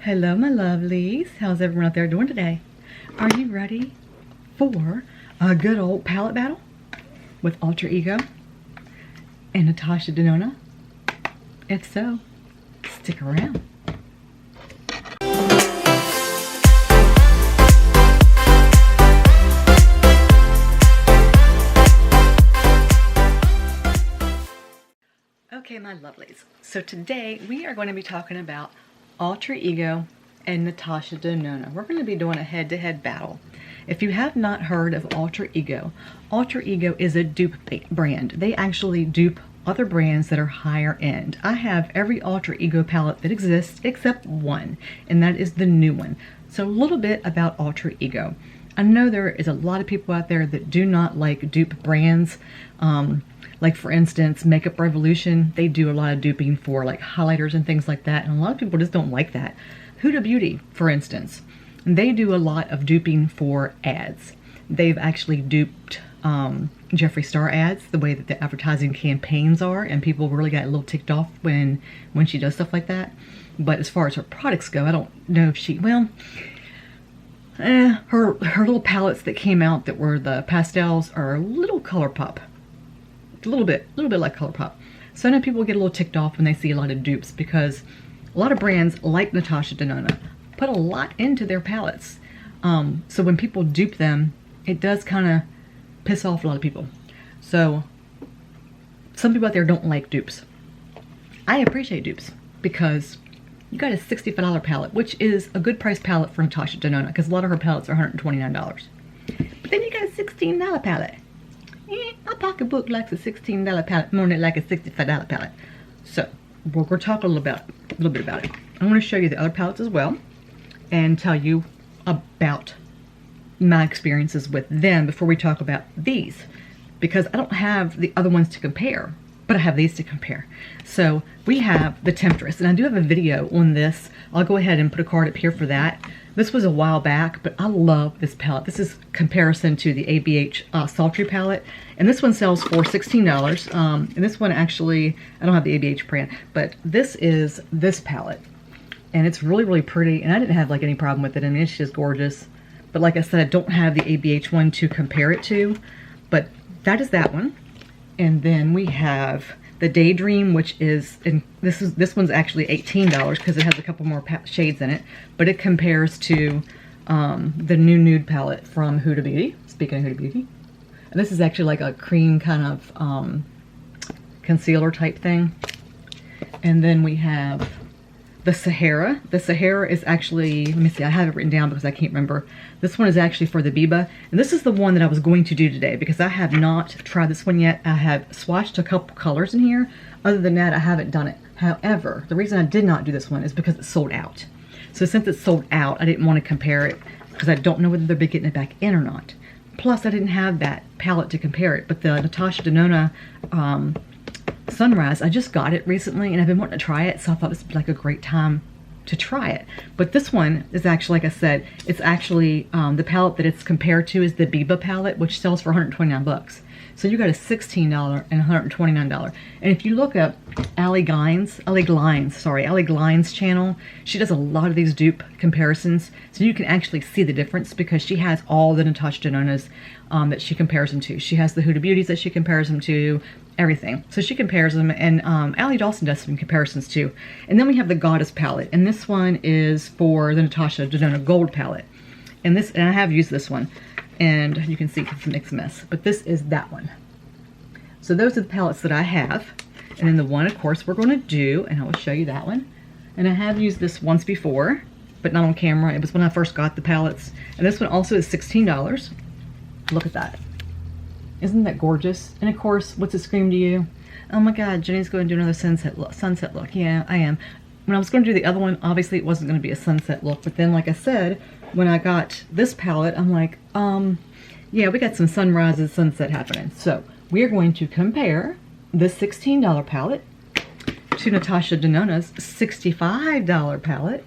Hello my lovelies, how's everyone out there doing today? Are you ready for a good old palette battle with Alter Ego and Natasha Denona? If so, stick around. Okay my lovelies, so today we are going to be talking about Alter Ego and Natasha Denona. We're going to be doing a head-to-head battle. If you have not heard of Alter Ego is a dupe brand. They actually dupe other brands that are higher end. I have every Alter Ego palette that exists except one, and that is the new one. So a little bit about Alter Ego. I know there is a lot of people out there that do not like dupe brands. Like for instance, Makeup Revolution, they do a lot of duping for like highlighters and things like that, and a lot of people just don't like that. Huda Beauty, for instance, they do a lot of duping for ads. They've actually duped Jeffree Star ads, the way that the advertising campaigns are, and people really got a little ticked off when she does stuff like that. But as far as her products go, I don't know if she, well, her little palettes that came out that were the pastels are a little color pop. A little bit like ColourPop. So I know people get a little ticked off when they see a lot of dupes because a lot of brands like Natasha Denona put a lot into their palettes. So when people dupe them, it does kind of piss off a lot of people. So some people out there don't like dupes. I appreciate dupes because you got a $65 palette, which is a good price palette for Natasha Denona because a lot of her palettes are $129. But then you got a $16 palette. My pocketbook likes a $16 palette more than it like a $65 palette. So we're going to talk a little bit about it. I'm going to show you the other palettes as well and tell you about my experiences with them before we talk about these, because I don't have the other ones to compare, but I have these to compare. So we have the Temptress, and I do have a video on this. I'll go ahead and put a card up here for that. This was a while back, but I love this palette. This is comparison to the ABH Sultry palette, and this one sells for $16. And this one actually, I don't have the ABH brand, but this is this palette, and it's really, really pretty, and I didn't have like any problem with it. I mean, it's just gorgeous. But like I said, I don't have the ABH one to compare it to, but that is that one. And then we have the Daydream, which is, and this one's actually $18 because it has a couple more shades in it, but it compares to the new nude palette from Huda Beauty. Speaking of Huda Beauty, and this is actually like a cream kind of concealer type thing. And then we have the Sahara. The Sahara is actually, let me see, I have it written down because I can't remember. This one is actually for the Biba, and this is the one that I was going to do today because I have not tried this one yet. I have swatched a couple colors in here. Other than that, I haven't done it. However, the reason I did not do this one is because it's sold out. So since it's sold out, I didn't want to compare it because I don't know whether they'll be getting it back in or not. Plus, I didn't have that palette to compare it, but the Natasha Denona Sunrise, I just got it recently and I've been wanting to try it, so I thought this would be like a great time to try it. But this one is actually, like I said, it's actually the palette that it's compared to is the Biba palette, which sells for 129 bucks. So you got a $16 and $129. And if you look up Allie Glines channel, she does a lot of these dupe comparisons, so you can actually see the difference because she has all the Natasha Denonas that she compares them to. She has the Huda Beauties that she compares them to, everything. So she compares them, and Allie Dawson does some comparisons too. And then we have the Goddess palette, and this one is for the Natasha Denona Gold palette. And I have used this one, and you can see it's a mixed mess, but this is that one. So those are the palettes that I have. And then the one, of course, we're going to do, and I will show you that one. And I have used this once before, but not on camera. It was when I first got the palettes. And this one also is $16. Look at that. Isn't that gorgeous? And of course, what's it scream to you? Oh my God, Jenny's going to do another sunset look. Yeah, I am. When I was going to do the other one, obviously it wasn't going to be a sunset look. But then, like I said, when I got this palette, I'm like, yeah, we got some sunrise and sunset happening. So we are going to compare this $16 palette to Natasha Denona's $65 palette.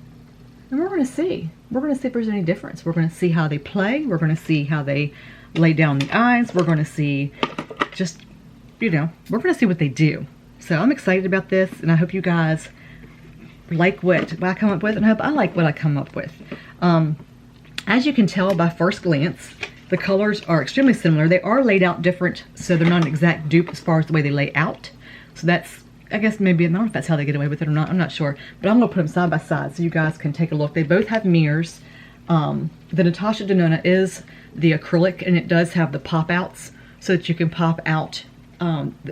And we're going to see. We're going to see if there's any difference. We're going to see how they play. We're going to see how they lay down the eyes. We're going to see just, you know, we're going to see what they do. So I'm excited about this, and I hope you guys like what I come up with, and I hope I like what I come up with. As you can tell by first glance, the colors are extremely similar. They are laid out different, so they're not an exact dupe as far as the way they lay out. So that's, I guess maybe, I don't know if that's how they get away with it or not. I'm not sure. But I'm going to put them side by side so you guys can take a look. They both have mirrors. The Natasha Denona is the acrylic, and it does have the pop outs so that you can pop out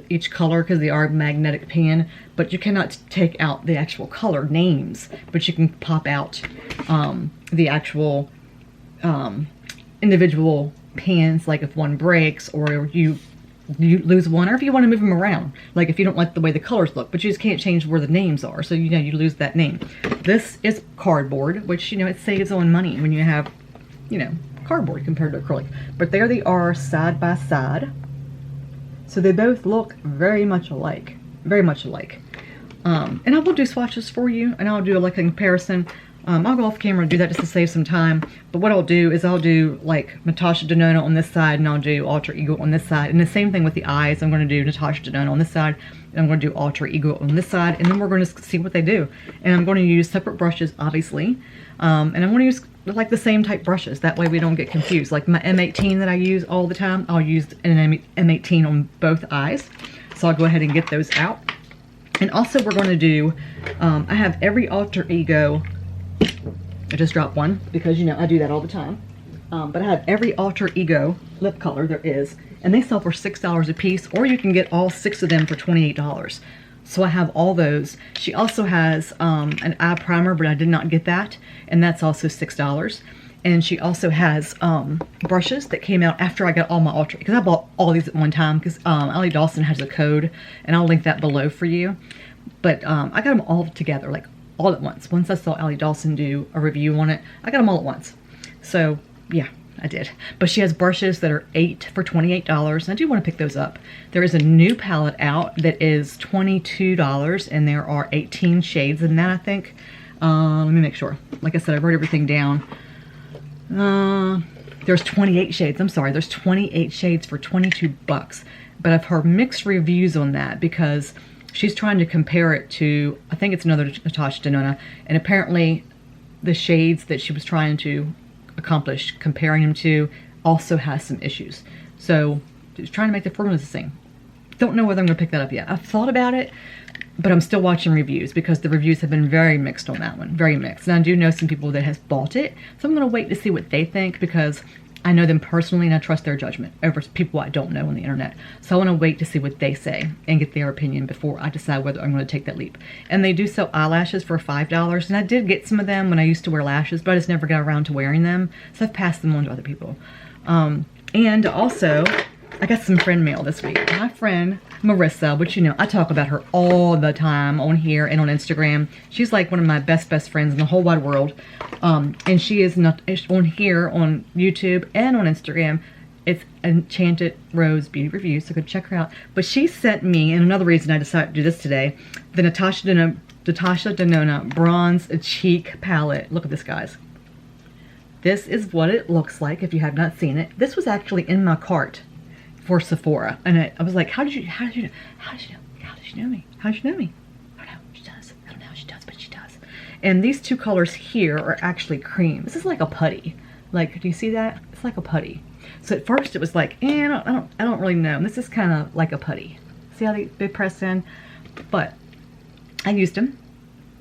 each color because they are magnetic pen, but you cannot take out the actual color names, but you can pop out the actual individual pens, like if one breaks or you lose one, or if you want to move them around, like if you don't like the way the colors look, but you just can't change where the names are, so you know you lose that name. This is cardboard, which, you know, it saves on money when you have, you know, cardboard compared to acrylic. But there they are side by side, so they both look very much alike, very much alike. And I will do swatches for you, and I'll do like a comparison. I'll go off camera and do that just to save some time. But what I'll do is I'll do like Natasha Denona on this side, and I'll do Alter Ego on this side. And the same thing with the eyes. I'm going to do Natasha Denona on this side, and I'm going to do Alter Ego on this side. And then we're going to see what they do. And I'm going to use separate brushes, obviously. And I'm going to use like the same type brushes. That way we don't get confused. Like my M18 that I use all the time, I'll use an M18 on both eyes. So I'll go ahead and get those out. And also we're going to do, I have every Alter Ego. I just dropped one because, you know, I do that all the time. But I have every Alter Ego lip color there is, and they sell for $6 a piece, or you can get all 6 of them for $28. So I have all those. She also has an eye primer, but I did not get that, and that's also $6. And she also has brushes that came out after I got all my Alter, because I bought all these at one time, because Allie Dawson has a code, and I'll link that below for you. But I got them all together, like all at once. Once I saw Allie Dawson do a review on it, I got them all at once. So yeah, I did. But she has brushes that are 8 for $28, and I do want to pick those up. There is a new palette out that is $22, and there are 18 shades in that, I think. Let me make sure. Like I said, I wrote everything down. There's 28 shades. I'm sorry, there's 28 shades for $22. But I've heard mixed reviews on that because she's trying to compare it to, I think it's another Natasha Denona, and apparently the shades that she was trying to accomplish comparing them to also has some issues. So she's trying to make the formulas the same. Don't know whether I'm going to pick that up yet. I've thought about it, but I'm still watching reviews because the reviews have been very mixed on that one. Very mixed. And I do know some people that has bought it, so I'm going to wait to see what they think because I know them personally and I trust their judgment over people I don't know on the internet. So I want to wait to see what they say and get their opinion before I decide whether I'm going to take that leap. And they do sell eyelashes for $5, and I did get some of them when I used to wear lashes, but I just never got around to wearing them, so I've passed them on to other people. And also, I got some friend mail this week. My friend Marissa, which, you know, I talk about her all the time on here and on Instagram. She's like one of my best friends in the whole wide world. And she is not on here on YouTube and on Instagram. It's Enchanted Rose Beauty Review, so go check her out. But she sent me, and another reason I decided to do this today, the Natasha Denona Bronze Cheek Palette. Look at this, guys. This is what it looks like if you have not seen it. This was actually in my cart for Sephora, and I was like, how did you know me? How did you know me? I don't know. She does. I don't know how she does, but she does. And these two colors here are actually cream. This is like a putty. Like, do you see that? It's like a putty. So at first it was like, I don't really know. And this is kind of like a putty. See how they press in? But I used them,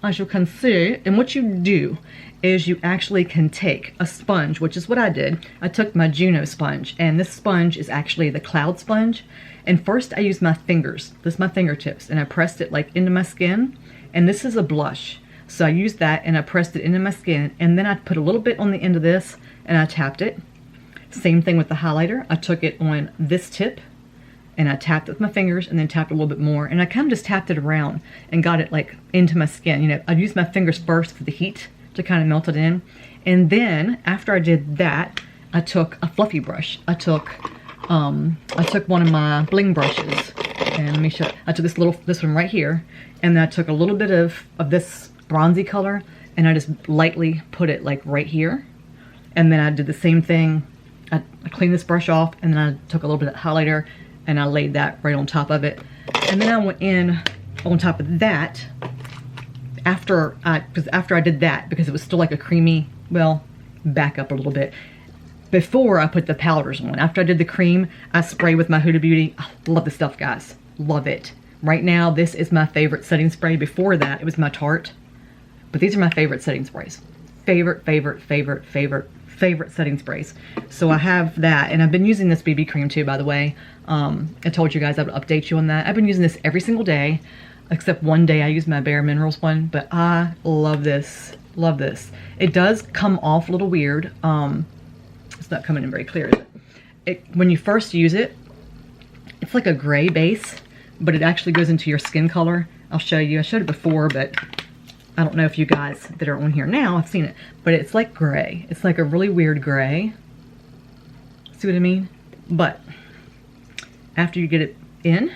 as you can see. And what you do is you actually can take a sponge, which is what I did. I took my Juno sponge, and this sponge is actually the cloud sponge. And first I used my fingers, this is my fingertips, and I pressed it like into my skin. And this is a blush. So I used that and I pressed it into my skin, and then I put a little bit on the end of this and I tapped it. Same thing with the highlighter. I took it on this tip and I tapped it with my fingers and then tapped a little bit more, and I kind of just tapped it around and got it like into my skin. You know, I used my fingers first for the heat to kind of melt it in, and then after I did that, I took a fluffy brush. I took one of my bling brushes, and let me show. I took this one right here, and then I took a little bit of this bronzy color, and I just lightly put it like right here, and then I did the same thing. I cleaned this brush off, and then I took a little bit of highlighter and I laid that right on top of it, and then I went in on top of that after I did that, because it was still like a creamy, well, back up a little bit. Before I put the powders on, after I did the cream, I spray with my Huda Beauty. I love this stuff, guys. Love it. Right now, this is my favorite setting spray. Before that, it was my Tarte. But these are my favorite setting sprays. Favorite setting sprays. So I have that, and I've been using this BB cream too, by the way. I told you guys I would update you on that. I've been using this every single day, except one day I use my Bare Minerals one, but I love this. Love this. It does come off a little weird. It's not coming in very clear, is it? When you first use it, it's like a gray base, but it actually goes into your skin color. I'll show you. I showed it before, but I don't know if you guys that are on here now have seen it, but it's like gray. It's like a really weird gray. See what I mean? But after you get it in,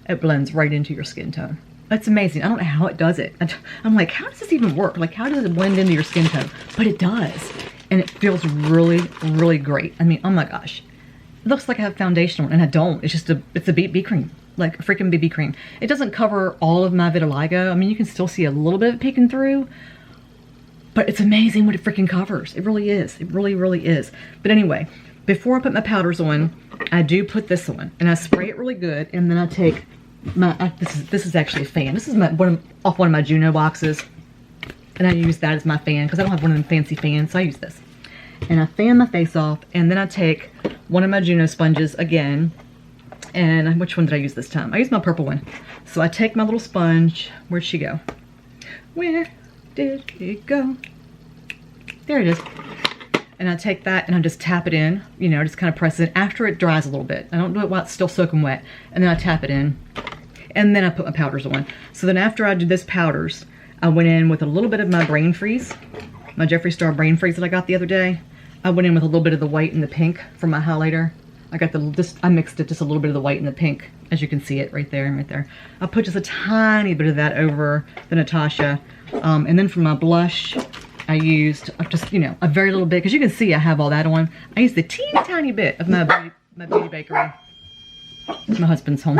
it blends right into your skin tone. It's amazing. I don't know how it does it. I'm like, how does this even work? Like, how does it blend into your skin tone? But it does. And it feels really, really great. I mean, oh my gosh. It looks like I have foundation on, and I don't. It's just it's a BB cream. Like a freaking BB cream. It doesn't cover all of my vitiligo. I mean, you can still see a little bit peeking through. But it's amazing what it freaking covers. It really is. It really, really is. But anyway, before I put my powders on, I do put this on. And I spray it really good. And then I take my, this is actually a fan. This is off one of my Juno boxes. And I use that as my fan because I don't have one of them fancy fans, so I use this. And I fan my face off, and then I take one of my Juno sponges again. And which one did I use this time? I used my purple one. So I take my little sponge. Where'd she go? Where did it go? There it is. And I take that and I just tap it in. You know, just kind of press it after it dries a little bit. I don't do it while it's still soaking wet. And then I tap it in. And then I put my powders on. So then after I did this powders, I went in with a little bit of my Brain Freeze, my Jeffree Star Brain Freeze that I got the other day. I went in with a little bit of the white and the pink from my highlighter. I mixed it, just a little bit of the white and the pink, as you can see it right there and right there. I put just a tiny bit of that over the Natasha. And then for my blush, I used just, you know, a very little bit, because you can see I have all that on. I used a teeny tiny bit of my Beauty Bakerie. My husband's home.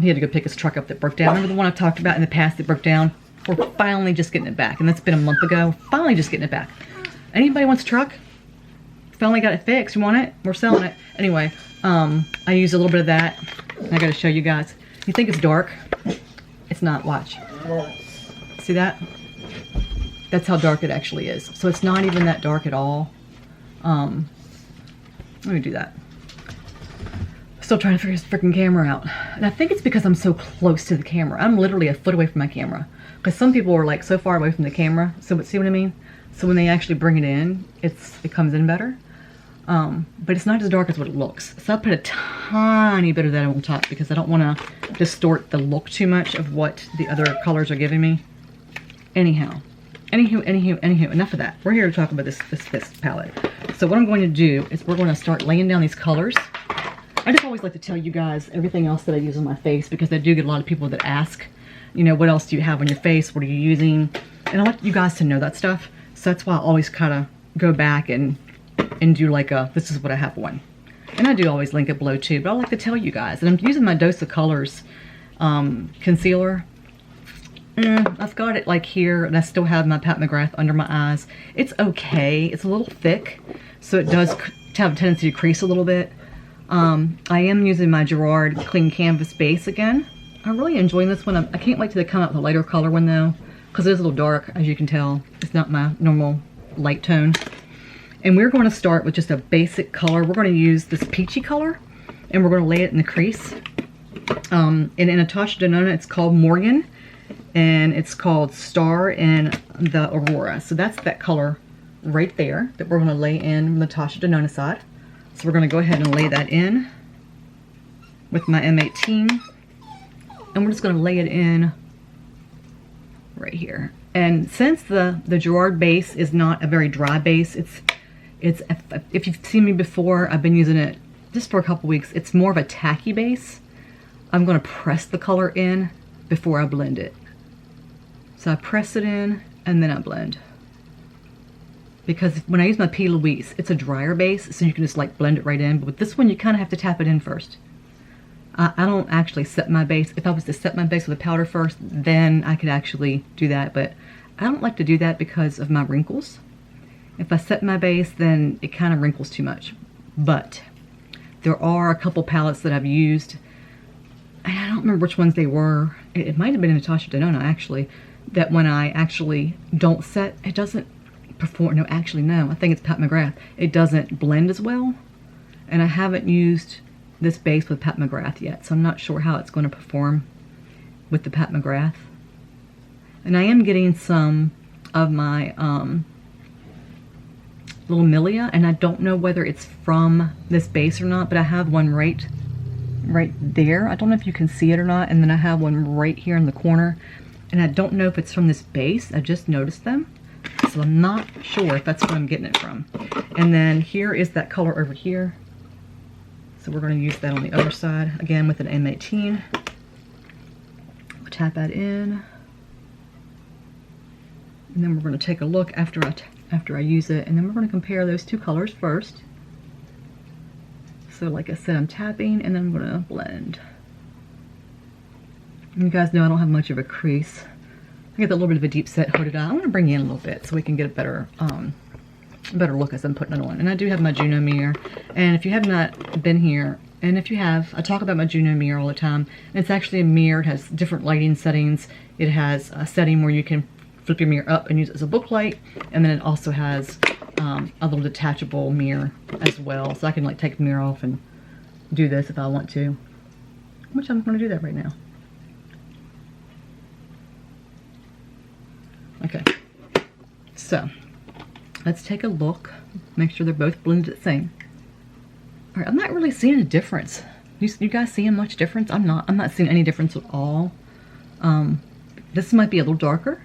He had to go pick his truck up that broke down. Remember the one I've talked about in the past that broke down? We're finally just getting it back, and that's been a month ago. Finally just getting it back. Anybody wants a truck? Finally got it fixed. You want it? We're selling it. Anyway, I used a little bit of that. I gotta show you guys. You think it's dark? It's not. Watch. See that? That's how dark it actually is. So it's not even that dark at all. Let me do that. Still trying to figure this freaking camera out. And I think it's because I'm so close to the camera. I'm literally a foot away from my camera. Because some people are like so far away from the camera. So see what I mean? So when they actually bring it in, it comes in better. But it's not as dark as what it looks. So I put a tiny bit of that on top because I don't want to distort the look too much of what the other colors are giving me. Anywho, enough of that. We're here to talk about this palette. So what I'm going to do is we're going to start laying down these colors. I just always like to tell you guys everything else that I use on my face, because I do get a lot of people that ask, you know, what else do you have on your face? What are you using? And I like you guys to know that stuff. So that's why I always kind of go back and do like this is what I have on. And I do always link it below too, but I like to tell you guys. And I'm using my Dose of Colors concealer. I've got it like here, and I still have my Pat McGrath under my eyes. It's okay. It's a little thick, so it does have a tendency to crease a little bit. I am using my Gerard Clean Canvas base again. I'm really enjoying this one. I can't wait till they come out with a lighter color one though, because it is a little dark, as you can tell. It's not my normal light tone. And we're going to start with just a basic color. We're going to use this peachy color, and we're going to lay it in the crease. And in Natasha Denona, it's called Morgan, and it's called Star in the Aurora. So that's that color right there that we're going to lay in Natasha Denona side. So we're going to go ahead and lay that in with my M18. And we're just going to lay it in right here. And since the Gerard base is not a very dry base, if you've seen me before, I've been using it just for a couple weeks. It's more of a tacky base. I'm going to press the color in before I blend it. So I press it in and then I blend. Because when I use my P. Louise, it's a drier base, so you can just like blend it right in. But with this one, you kind of have to tap it in first. I don't actually set my base. If I was to set my base with a powder first, then I could actually do that, but I don't like to do that because of my wrinkles. If I set my base, then it kind of wrinkles too much. But there are a couple palettes that I've used, and I don't remember which ones they were. It might have been Natasha Denona, actually, that when I actually don't set, it doesn't perform. No, actually, no. I think it's Pat McGrath. It doesn't blend as well, and I haven't used this base with Pat McGrath yet, so I'm not sure how it's going to perform with the Pat McGrath. And I am getting some of my little Milia, and I don't know whether it's from this base or not, but I have one right there. I don't know if you can see it or not, and then I have one right here in the corner, and I don't know if it's from this base. I just noticed them, so I'm not sure if that's where I'm getting it from. And then here is that color over here. So we're going to use that on the other side, again with an M18. We'll tap that in. And then we're going to take a look after I use it, and then we're going to compare those two colors first. So like I said, I'm tapping, and then I'm going to blend. And you guys know I don't have much of a crease. I get a little bit of a deep set hooded eye. I want to bring in a little bit so we can get a better look as I'm putting it on. And I do have my Juno mirror, and if you have not been here, and if you have, I talk about my Juno mirror all the time. And it's actually a mirror. It has different lighting settings. It has a setting where you can flip your mirror up and use it as a book light, and then it also has a little detachable mirror as well, so I can like take the mirror off and do this if I want to, which I'm going to do that right now. Okay, so let's take a look, make sure they're both blended the same. All right, I'm not really seeing a difference. You guys seeing much difference? I'm not seeing any difference at all. This might be a little darker.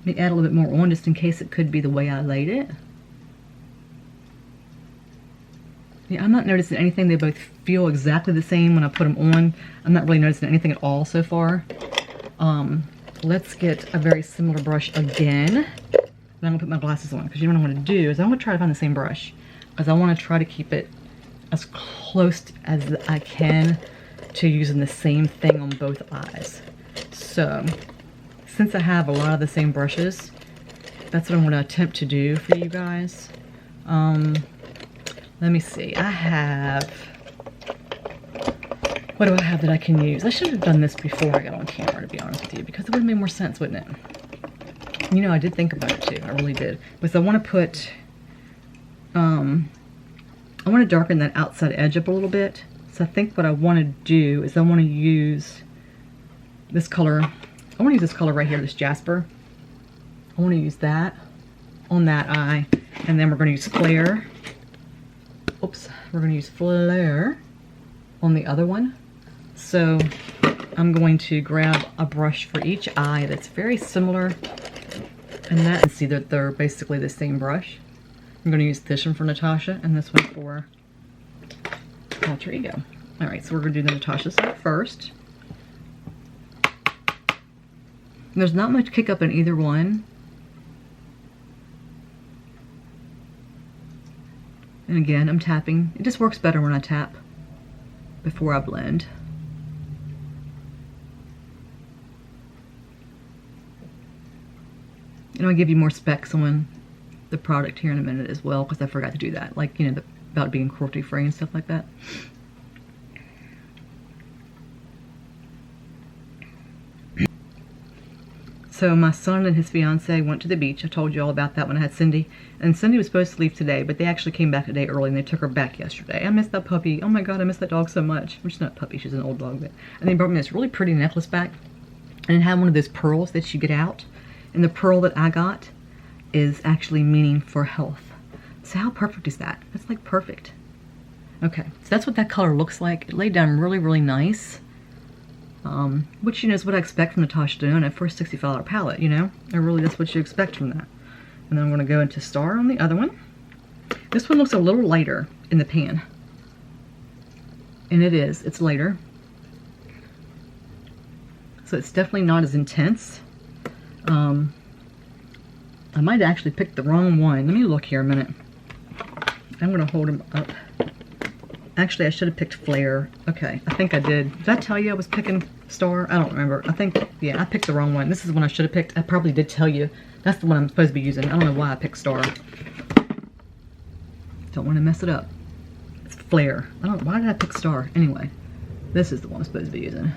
Let me add a little bit more on just in case it could be the way I laid it. Yeah, I'm not noticing anything. They both feel exactly the same when I put them on. I'm not really noticing anything at all so far. Let's get a very similar brush again. And I'm gonna put my glasses on, because you know what I'm gonna do is I'm gonna try to find the same brush, because I want to try to keep it as close as I can to using the same thing on both eyes. So since I have a lot of the same brushes, that's what I'm going to attempt to do for you guys. Let me see. I have, what do I have that I can use? I should have done this before I got on camera, to be honest with you, because it would have made more sense, wouldn't it? You know, I did think about it too. I really did. Because I want to put, I want to darken that outside edge up a little bit. So I think what I want to do is I want to use this color. I want to use this color right here, this Jasper. I want to use that on that eye, and then we're going to use Flare. Oops, we're going to use Flare on the other one. So I'm going to grab a brush for each eye that's very similar, and see that they're basically the same brush. I'm going to use this one for Natasha and this one for Alter Ego. All right, so we're going to do the Natasha side first. There's not much kick up in either one. And again, I'm tapping. It just works better when I tap before I blend. And I'll give you more specs on the product here in a minute as well, because I forgot to do that. Like, you know, about being cruelty free and stuff like that. So my son and his fiance went to the beach. I told you all about that when I had Cindy. And Cindy was supposed to leave today, but they actually came back today early, and they took her back yesterday. I missed that puppy. Oh my God, I miss that dog so much. Well, she's not a puppy, she's an old dog. But, and they brought me this really pretty necklace back. And it had one of those pearls that you get out. And the pearl that I got is actually meaning for health. So how perfect is that? That's like perfect. Okay, so that's what that color looks like. It laid down really, really nice. Which, you know, is what I expect from Natasha Denona for a $65 palette, you know? And really, that's what you expect from that. And then I'm going to go into Star on the other one. This one looks a little lighter in the pan. And it is. It's lighter. So it's definitely not as intense. I might actually pick the wrong one. Let me look here a minute. I'm going to hold them up Actually, I should have picked Flare. Okay, I think I did. Did I tell you I was picking Star? I don't remember. I think, yeah, I picked the wrong one. This is the one I should have picked. I probably did tell you. That's the one I'm supposed to be using. I don't know why I picked Star. Don't want to mess it up. It's Flare. I don't know. Why did I pick Star? Anyway, this is the one I'm supposed to be using.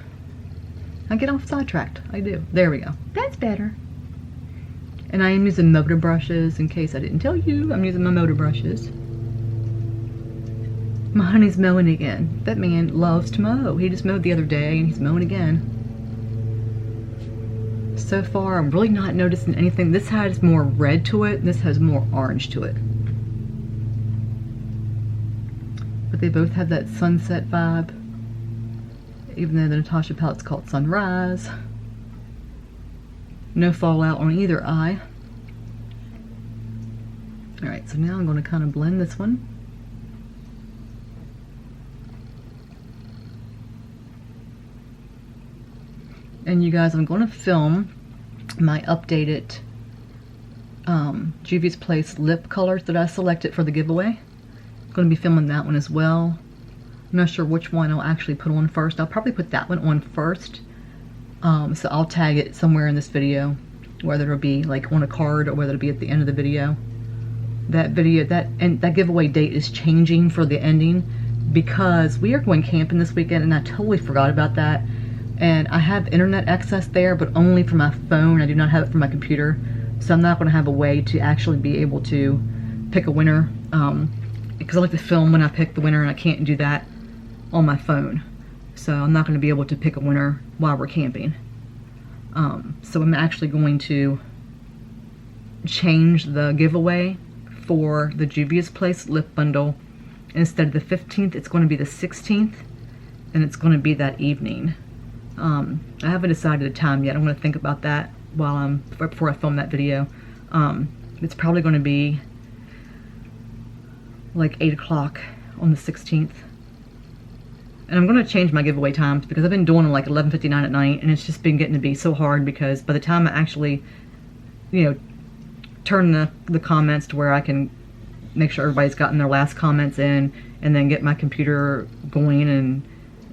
I get off sidetracked. I do. There we go. That's better. And I am using motor brushes. In case I didn't tell you, I'm using my motor brushes. My honey's mowing again. That man loves to mow. He just mowed the other day and he's mowing again. So far, I'm really not noticing anything. This has more red to it, and this has more orange to it. But they both have that sunset vibe. Even though the Natasha palette's called Sunrise. No fallout on either eye. Alright, so now I'm going to kind of blend this one. And you guys, I'm going to film my updated Juvia's Place lip colors that I selected for the giveaway. I'm going to be filming that one as well. I'm not sure which one I'll actually put on first. I'll probably put that one on first. So I'll tag it somewhere in this video, whether it'll be like on a card or whether it'll be at the end of the video. That giveaway date is changing for the ending because we are going camping this weekend, and I totally forgot about that. And I have internet access there, but only for my phone. I do not have it for my computer. So I'm not going to have a way to actually be able to pick a winner. Because I like to film when I pick the winner, and I can't do that on my phone. So I'm not going to be able to pick a winner while we're camping. So I'm actually going to change the giveaway for the Juvia's Place lip bundle. Instead of the 15th, it's going to be the 16th. And it's going to be that evening. I haven't decided a time yet. I'm going to think about that before I film that video. It's probably going to be like 8 o'clock on the 16th. And I'm going to change my giveaway times because I've been doing them like 11:59 at night, and it's just been getting to be so hard because by the time I actually, you know, turn the comments to where I can make sure everybody's gotten their last comments in, and then get my computer going and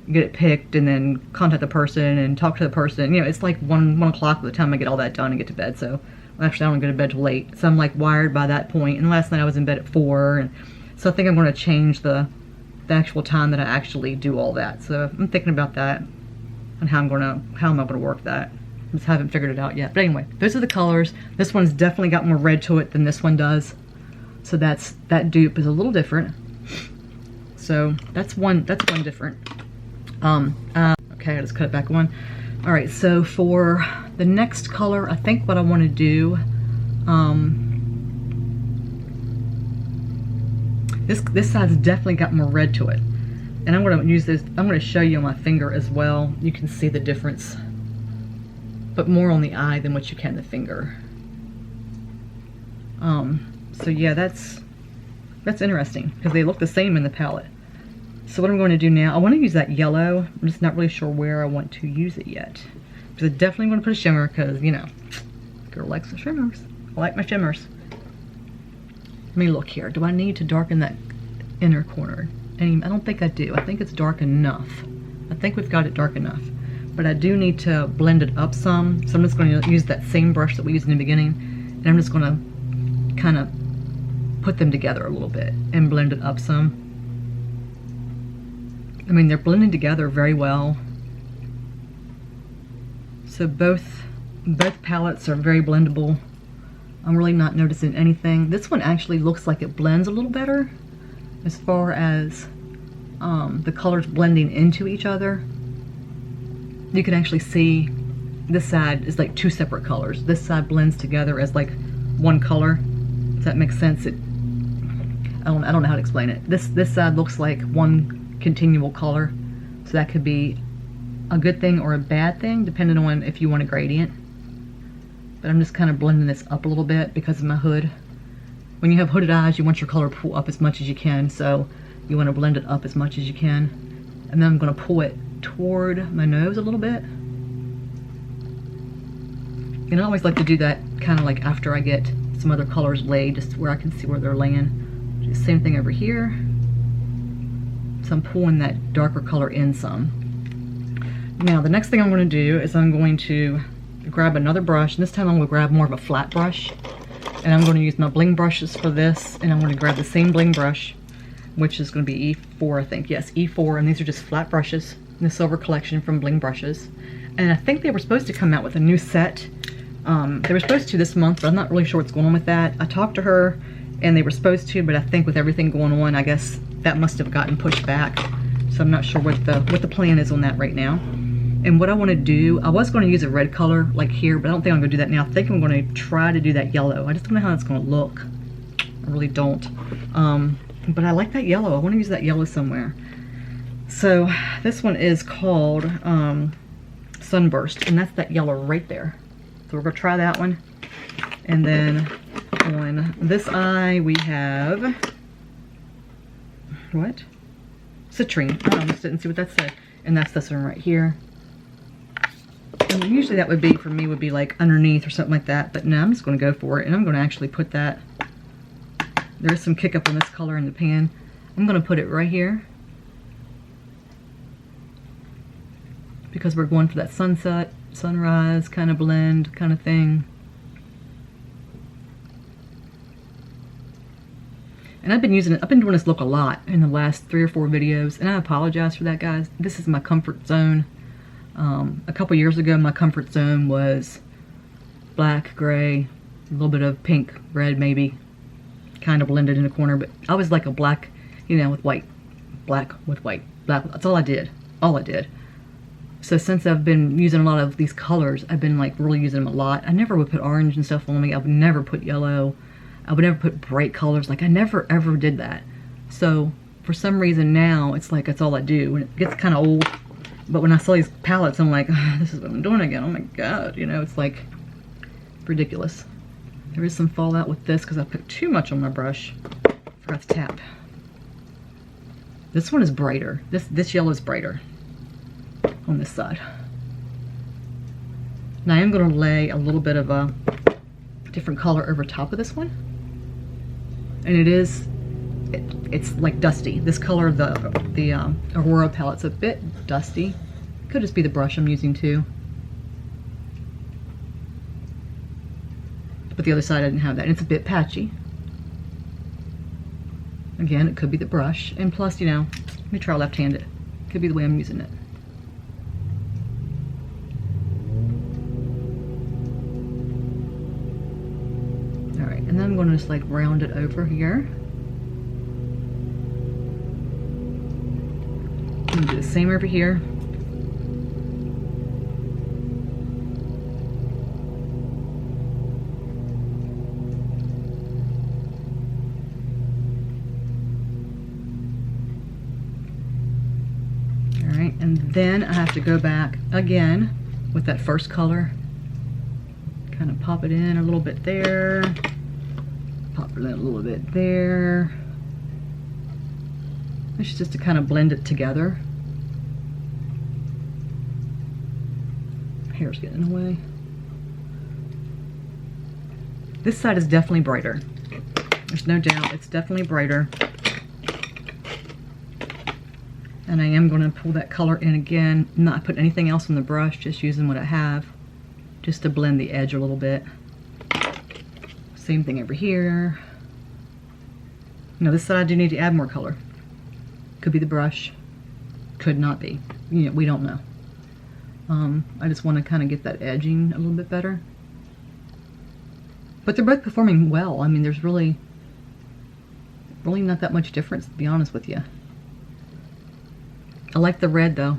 get it picked, and then contact the person and talk to the person, you know, it's like 1 o'clock by the time I get all that done and get to bed. So actually I don't go to bed till late, so I'm like wired by that point. And last night I was in bed at 4, and so I think I'm going to change the actual time that I actually do all that. So I'm thinking about that and how am I going to work that. I just haven't figured it out yet. But anyway, those are the colors. This one's definitely got more red to it than this one does. So that dupe is a little different. So that's one different. Okay, I just cut it back one. All right, so for the next color, I think what I want to do, this side's definitely got more red to it. And I'm going to use this, I'm going to show you on my finger as well. You can see the difference, but more on the eye than what you can the finger. So yeah, that's interesting because they look the same in the palette. So what I'm going to do now, I want to use that yellow. I'm just not really sure where I want to use it yet. Because I definitely want to put a shimmer because, you know, girl likes the shimmers. I like my shimmers. Let me look here. Do I need to darken that inner corner? And I don't think I do. I think it's dark enough. I think we've got it dark enough. But I do need to blend it up some. So I'm just going to use that same brush that we used in the beginning. And I'm just going to kind of put them together a little bit and blend it up some. I mean, they're blending together very well. So both palettes are very blendable. I'm really not noticing anything. This one actually looks like it blends a little better as far as the colors blending into each other. You can actually see this side is like two separate colors. This side blends together as like one color. Does that make sense? I don't know how to explain it. This side looks like one continual color, so that could be a good thing or a bad thing depending on if you want a gradient. But I'm just kind of blending this up a little bit because of my hood. When you have hooded eyes, you want your color to pull up as much as you can, so you want to blend it up as much as you can. And then I'm going to pull it toward my nose a little bit. And I always like to do that kind of like after I get some other colors laid, just where I can see where they're laying. Do the same thing over here. So I'm pulling that darker color in some. Now the next thing I'm going to do is I'm going to grab another brush. And this time I'm going to grab more of a flat brush. And I'm going to use my bling brushes for this. And I'm going to grab the same bling brush, which is going to be E4, I think. Yes, E4. And these are just flat brushes in the silver collection from Bling Brushes. And I think they were supposed to come out with a new set. They were supposed to this month, but I'm not really sure what's going on with that. I talked to her and they were supposed to, but I think with everything going on, I guess that must have gotten pushed back. So I'm not sure what the plan is on that right now. And what I want to do, I was going to use a red color like here, but I don't think I'm going to do that now. I think I'm going to try to do that yellow. I just don't know how it's going to look. I really don't. But I like that yellow. I want to use that yellow somewhere. So this one is called Sunburst, and that's that yellow right there. So we're going to try that one. And then on this eye we have, what? Citrine. Oh, I just didn't see what that said. And that's this one right here. And usually that would be, for me, would be like underneath or something like that. But no, I'm just going to go for it. And I'm going to actually put that, there's some kick up on this color in the pan. I'm going to put it right here. Because we're going for that sunset, sunrise kind of blend kind of thing. And I've been doing this look a lot in the last 3 or 4 videos, and I apologize for that, guys. This is my comfort zone. A couple years ago, my comfort zone was black, gray, a little bit of pink, red maybe, kind of blended in a corner, but I was like a black, you know, with white, black with white, black. That's all I did, So since I've been using a lot of these colors, I've been like really using them a lot. I never would put orange and stuff on me. I would never put yellow. I would never put bright colors. Like I never ever did that. So for some reason now, it's like that's all I do. And it gets kind of old. But when I saw these palettes, I'm like, oh, this is what I'm doing again. Oh my God, you know, it's like ridiculous. There is some fallout with this because I put too much on my brush. Forgot to tap. This one is brighter. This yellow is brighter on this side. Now I am going to lay a little bit of a different color over top of this one. And it's like dusty. This color, the Aurora palette's a bit dusty. Could just be the brush I'm using too. But the other side I didn't have that. And it's a bit patchy. Again, it could be the brush. And plus, you know, let me try left-handed. Could be the way I'm using it. Alright, and then I'm going to just like round it over here. I'm going to do the same over here. Alright, and then I have to go back again with that first color. Kind of pop it in a little bit there. Pop it in a little bit there. This is just to kind of blend it together. Hair's getting in the way. This side is definitely brighter. There's no doubt, it's definitely brighter. And I am going to pull that color in again, not put anything else on the brush, just using what I have, just to blend the edge a little bit. Same thing over here. Now this side I do need to add more color. Could be the brush, could not be. You know, we don't know. I just want to kind of get that edging a little bit better. But they're both performing well. I mean, there's really not that much difference, to be honest with you. I like the red though.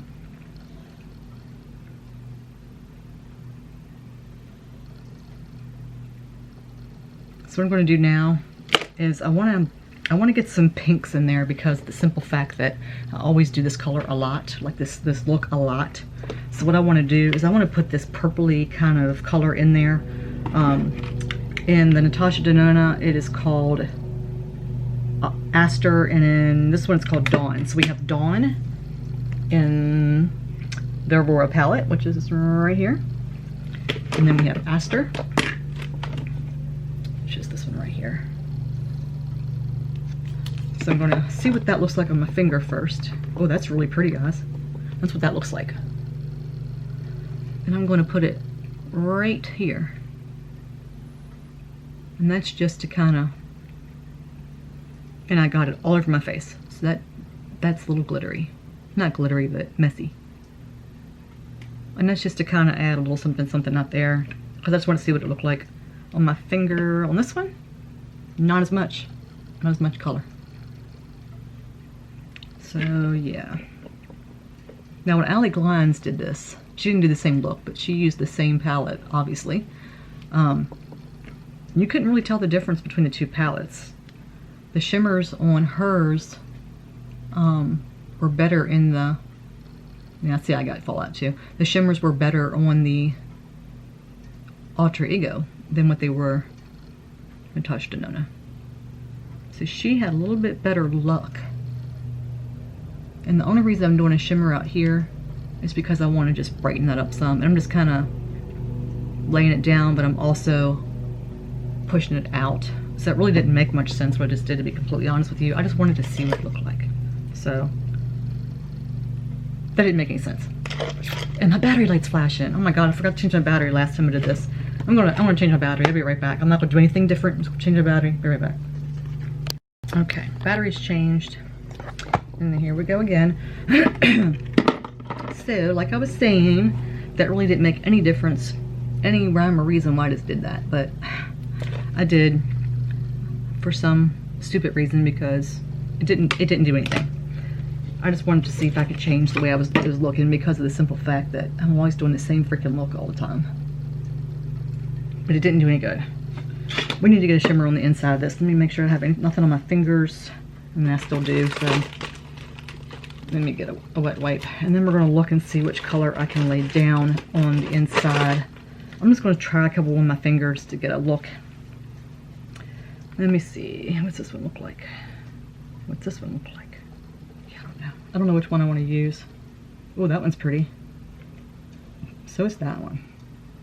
So what I'm going to do now is I want to get some pinks in there, because the simple fact that I always do this color a lot, like this look a lot. So what I want to do is I want to put this purpley kind of color in there. In the Natasha Denona, it is called Aster, and in this one it's called Dawn. So we have Dawn in the Aurora palette, which is right here. And then we have Aster, which is this one right here. So I'm gonna see what that looks like on my finger first. Oh, that's really pretty, guys. That's what that looks like. And I'm gonna put it right here. And that's just to kind of, and I got it all over my face. So that's a little glittery. Not glittery, but messy. And that's just to kind of add a little something, something out there. Because I just want to see what it looked like on my finger. On this one, not as much. Not as much color. So, yeah. Now, when Allie Glines did this, she didn't do the same look, but she used the same palette, obviously. You couldn't really tell the difference between the two palettes. The shimmers on hers were better in the... Yeah, see, I got fallout too. The shimmers were better on the Alter Ego than what they were Natasha Denona. So she had a little bit better luck. And the only reason I'm doing a shimmer out here is because I want to just brighten that up some. And I'm just kind of laying it down, but I'm also pushing it out. So it really didn't make much sense what I just did, to be completely honest with you. I just wanted to see what it looked like. So that didn't make any sense. And my battery light's flashing. Oh my god, I forgot to change my battery last time I did this. I'm gonna change my battery. I'll be right back. I'm not gonna do anything different. I'm just gonna change my battery. Be right back. Okay, battery's changed. And then here we go again. So, like I was saying, that really didn't make any difference, any rhyme or reason why I just did that. But I did for some stupid reason, because it didn't do anything. I just wanted to see if I could change the way it was looking, because of the simple fact that I'm always doing the same freaking look all the time. But it didn't do any good. We need to get a shimmer on the inside of this. Let me make sure I have nothing on my fingers, and I still do. So let me get a wet wipe, and then we're going to look and see which color I can lay down on the inside. I'm just going to try a couple on my fingers to get a look. Let me see. What's this one look like? What's this one look like? Yeah, I don't know which one I want to use. Oh, that one's pretty. So is that one.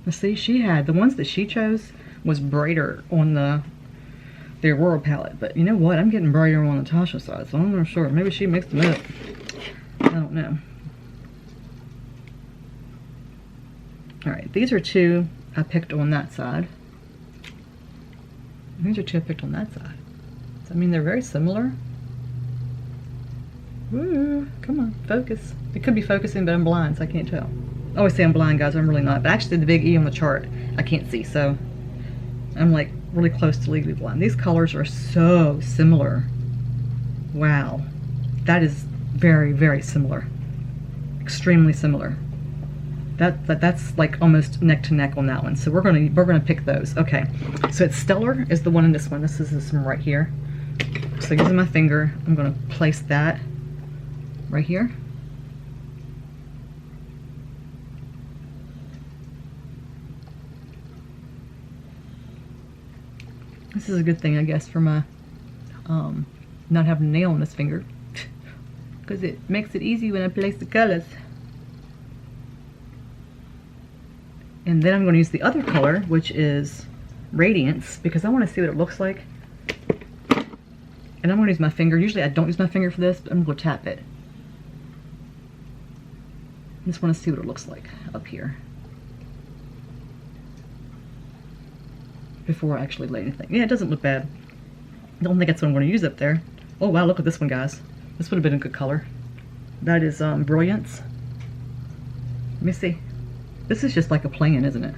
Let's see. She had the ones that she chose was brighter on the Aurora palette, but you know what? I'm getting brighter on Natasha's side, so I'm not sure. Maybe she mixed them up. I don't know. All right, these are two I picked on that side. These are two I picked on that side. So, I mean, they're very similar. Woo, come on, focus. It could be focusing, but I'm blind, so I can't tell. I always say I'm blind, guys, I'm really not. But actually, the big E on the chart, I can't see, so I'm like really close to legally blind. These colors are so similar. Wow, that is very, very similar. Extremely similar. That's like almost neck to neck on that one. So we're gonna pick those. Okay. So it's Stellar is the one in this one. This is this one right here. So using my finger, I'm gonna place that right here. This is a good thing, I guess, for my not having a nail on this finger, because it makes it easy when I place the colors. And then I'm going to use the other color, which is Radiance, because I want to see what it looks like. And I'm going to use my finger. Usually I don't use my finger for this, but I'm going to tap it. I just want to see what it looks like up here before I actually lay anything. Yeah, it doesn't look bad. I don't think that's what I'm going to use up there. Oh wow, look at this one, guys. This would have been a good color. That is Brilliance. Let me see. This is just like a plan, isn't it?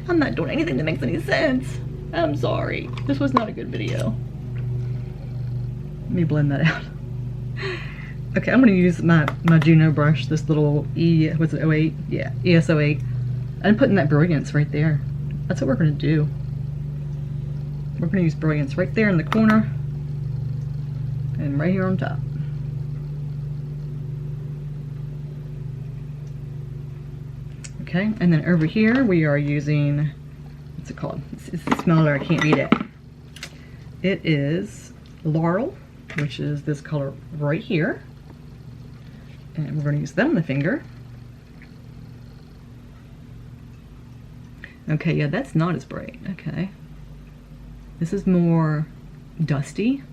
I'm not doing anything that makes any sense. I'm sorry. This was not a good video. Let me blend that out. Okay, I'm going to use my Juno brush, this little what's it, 08? Yeah, ES08. I'm putting that Brilliance right there. That's what we're going to do. We're going to use Brilliance right there in the corner and right here on top. Okay, and then over here we are using, what's it called? It's a smaller, I can't read it. It is Laurel, which is this color right here. And we're going to use that on the finger. Okay, yeah, that's not as bright. Okay. This is more dusty.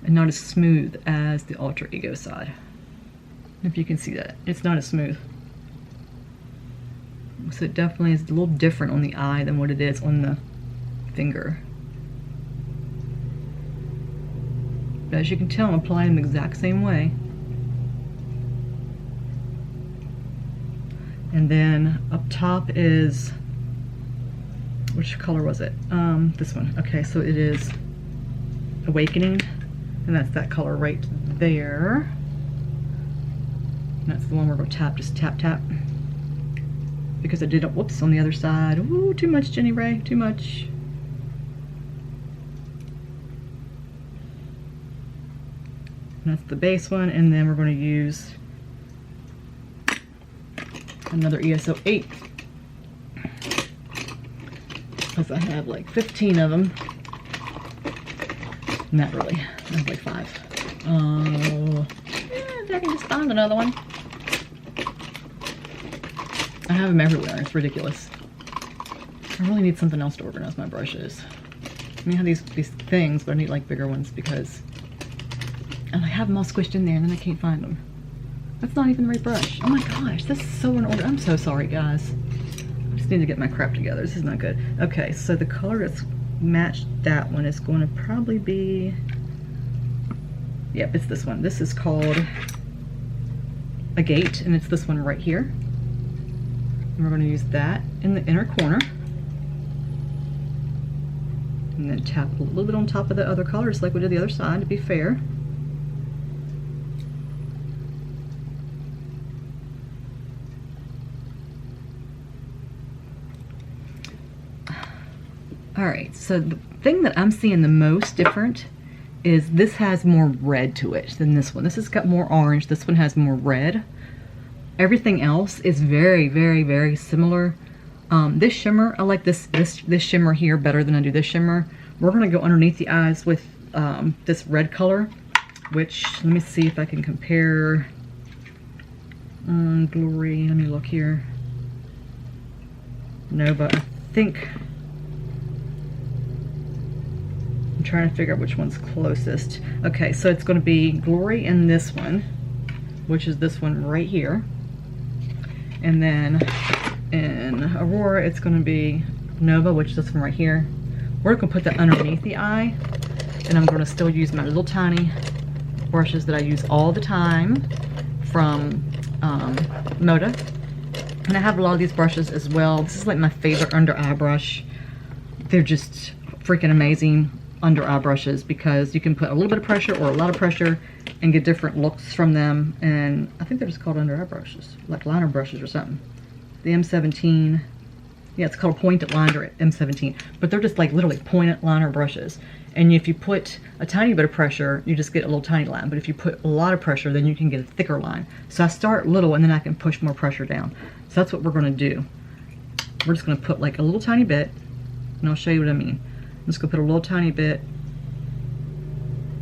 and not as smooth as the Alter Ego side. If you can see that, it's not as smooth. So it definitely is a little different on the eye than what it is on the finger. But as you can tell, I'm applying them the exact same way. And then up top is, which color was it? This one. Okay, so it is Awakening, and that's that color right there. And that's the one we're going to tap, just tap, tap. Because I did it, whoops, on the other side. Ooh, too much, Jenny Ray, too much. And that's the base one, and then we're going to use another ESO 8. Because I have like 15 of them. Not really, I have like 5. If I can just find another one. I have them everywhere, it's ridiculous. I really need something else to organize my brushes. I mean, I have these things, but I need like bigger ones because I have them all squished in there and then I can't find them. That's not even the right brush. Oh my gosh, this is so in order. I'm so sorry, guys. I just need to get my crap together. This is not good. Okay, so the color that's matched that one is going to probably be, yep, it's this one. This is called Agate, and it's this one right here. And we're going to use that in the inner corner. And then tap a little bit on top of the other colors like we did the other side, to be fair. Alright, so the thing that I'm seeing the most different is this has more red to it than this one. This has got more orange, this one has more red. Everything else is very, very, very similar. This shimmer, I like this shimmer here better than I do this shimmer. We're going to go underneath the eyes with this red color, which, let me see if I can compare. Glory, let me look here. Nova, I think. I'm trying to figure out which one's closest. Okay, so it's going to be Glory in this one, which is this one right here. And then in Aurora, it's going to be Nova, which is this one right here. We're going to put that underneath the eye, and I'm going to still use my little tiny brushes that I use all the time from Moda. And I have a lot of these brushes as well. This is like my favorite under eye brush. They're just freaking amazing under eye brushes because you can put a little bit of pressure or a lot of pressure and get different looks from them. And I think they're just called under eye brushes, like liner brushes or something. The M17, yeah, it's called pointed liner M17, but they're just like literally pointed liner brushes. And if you put a tiny bit of pressure, you just get a little tiny line. But if you put a lot of pressure, then you can get a thicker line. So I start little and then I can push more pressure down. So that's what we're going to do. We're just going to put like a little tiny bit, and I'll show you what I mean. I'm just going to put a little tiny bit,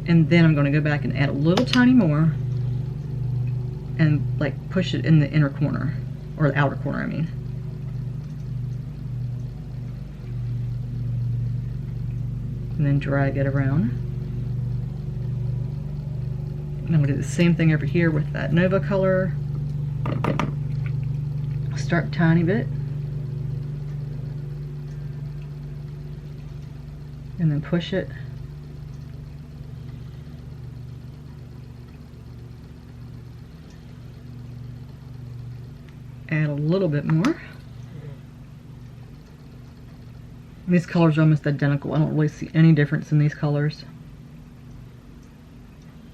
and then I'm going to go back and add a little tiny more and like push it in the inner corner, or the outer corner, I mean. And then drag it around. And I'm going to do the same thing over here with that Nova color. Start a tiny bit. And then push it. Add a little bit more. These colors are almost identical. I don't really see any difference in these colors.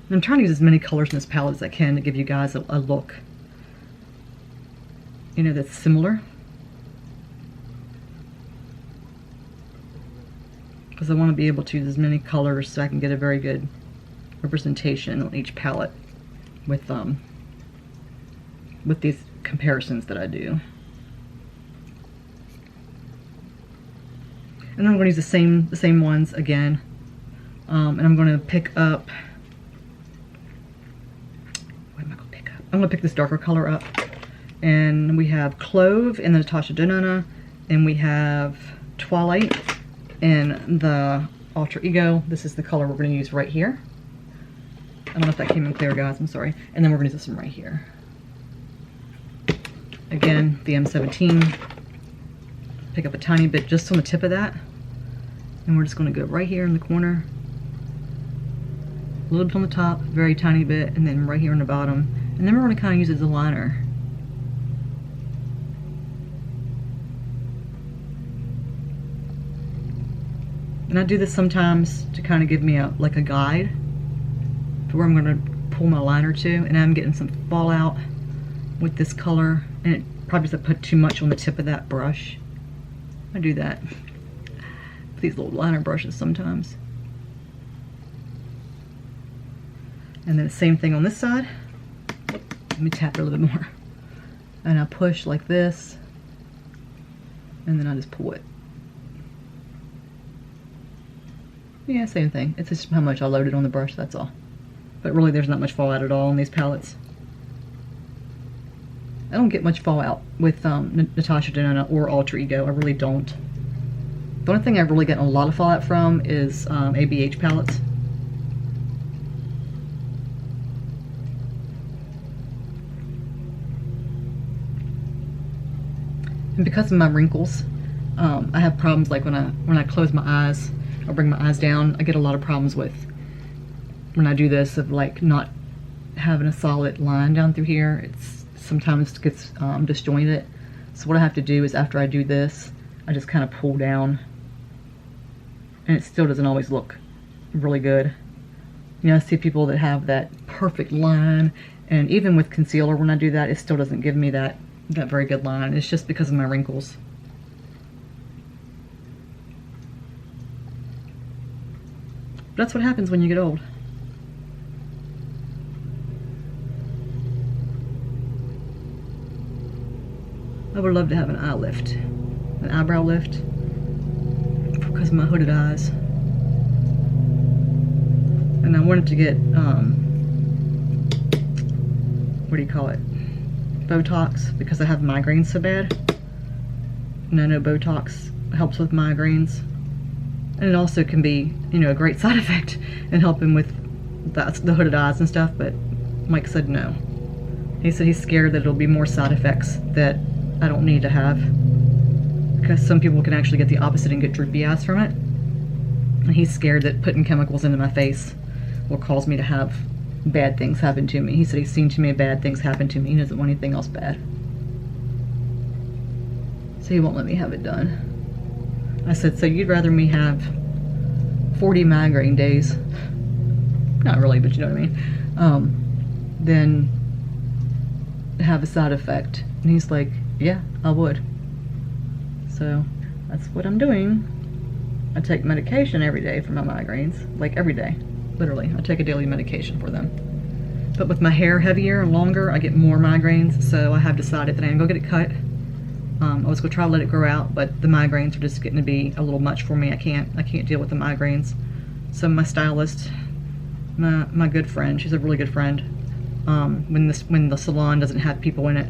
I'm trying to use as many colors in this palette as I can to give you guys a look, you know, that's similar. Because I want to be able to use as many colors so I can get a very good representation on each palette with these comparisons that I do. And then I'm going to use the same ones again, and I'm going to pick up. What am I going to pick up? I'm going to pick this darker color up, and we have Clove in the Natasha Denona, and we have Twilight in the Alter Ego. This is the color we're going to use right here. don't know if that came in clear, guys. I'm sorry. And then we're going to do this one right here. Again, the M17. Pick up a tiny bit just on the tip of that. And we're just going to go right here in the corner. A little bit on the top, very tiny bit, and then right here on the bottom. And then we're going to kind of use it as a liner. And I do this sometimes to kind of give me like a guide for where I'm going to pull my liner to. And I'm getting some fallout with this color, and it probably doesn't put too much on the tip of that brush. I do that with these little liner brushes sometimes. And then the same thing on this side. Let me tap it a little bit more. And I push like this, and then I just pull it. Yeah, same thing. It's just how much I loaded on the brush, that's all. But really there's not much fallout at all on these palettes. I don't get much fallout with Natasha Denona or Alter Ego. I really don't. The only thing I've really gotten a lot of fallout from is ABH palettes. And because of my wrinkles, I have problems like when I close my eyes or bring my eyes down. I get a lot of problems with when I do this of like not having a solid line down through here. It's sometimes gets disjointed. So what I have to do is after I do this, I just kind of pull down, and it still doesn't always look really good. You know, I see people that have that perfect line, and even with concealer, when I do that, it still doesn't give me that very good line. It's just because of my wrinkles. That's what happens when you get old. I would love to have an eye lift, an eyebrow lift, because of my hooded eyes. And I wanted to get, what do you call it? Botox, because I have migraines so bad. And I know Botox helps with migraines. And it also can be, you know, a great side effect in helping with the hooded eyes and stuff, but Mike said no. He said he's scared that it'll be more side effects that I don't need to have, because some people can actually get the opposite and get droopy eyes from it. And he's scared that putting chemicals into my face will cause me to have bad things happen to me. He said he's seen too many bad things happen to me. He doesn't want anything else bad. So he won't let me have it done. I said, so you'd rather me have 40 migraine days, not really, but you know what I mean, than have a side effect. And he's like, yeah, I would. So that's what I'm doing. I take medication every day for my migraines, like every day, literally. I take a daily medication for them. But with my hair heavier and longer, I get more migraines, so I have decided that I'm gonna go get it cut. I was gonna try to let it grow out, but the migraines are just getting to be a little much for me. I can't deal with the migraines. So my stylist, my good friend, she's a really good friend. When the salon doesn't have people in it,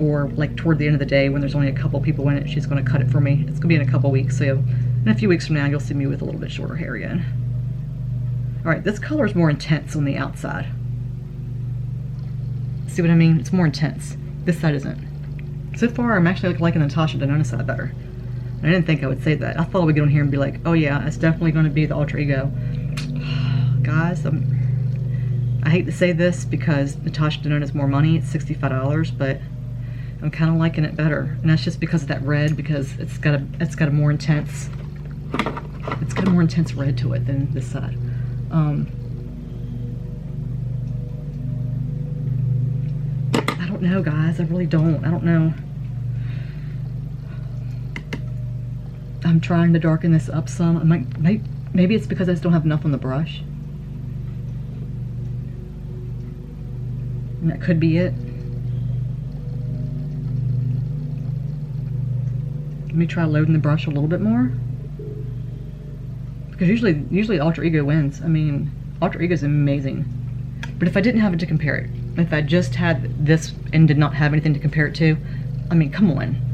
or like toward the end of the day when there's only a couple people in it, she's gonna cut it for me. It's gonna be in a couple weeks, so in a few weeks from now you'll see me with a little bit shorter hair again. All right, this color is more intense on the outside. See what I mean? It's more intense. This side isn't. So far, I'm actually liking the Natasha Denona side better. I didn't think I would say that. I thought I would get on here and be like, oh yeah, it's definitely going to be the Alter Ego. Guys, I hate to say this because Natasha Denona is more money. It's $65, but I'm kind of liking it better. And that's just because of that red, because it's got a more intense, it's got a more intense red to it than this side. I don't know, guys. I really don't. I don't know. I'm trying to darken this up some. Maybe it's because I just don't have enough on the brush. And that could be it. Let me try loading the brush a little bit more. Because usually Alter Ego wins. I mean, Alter Ego is amazing. But if I didn't have it to compare it, if I just had this and did not have anything to compare it to, I mean, come on.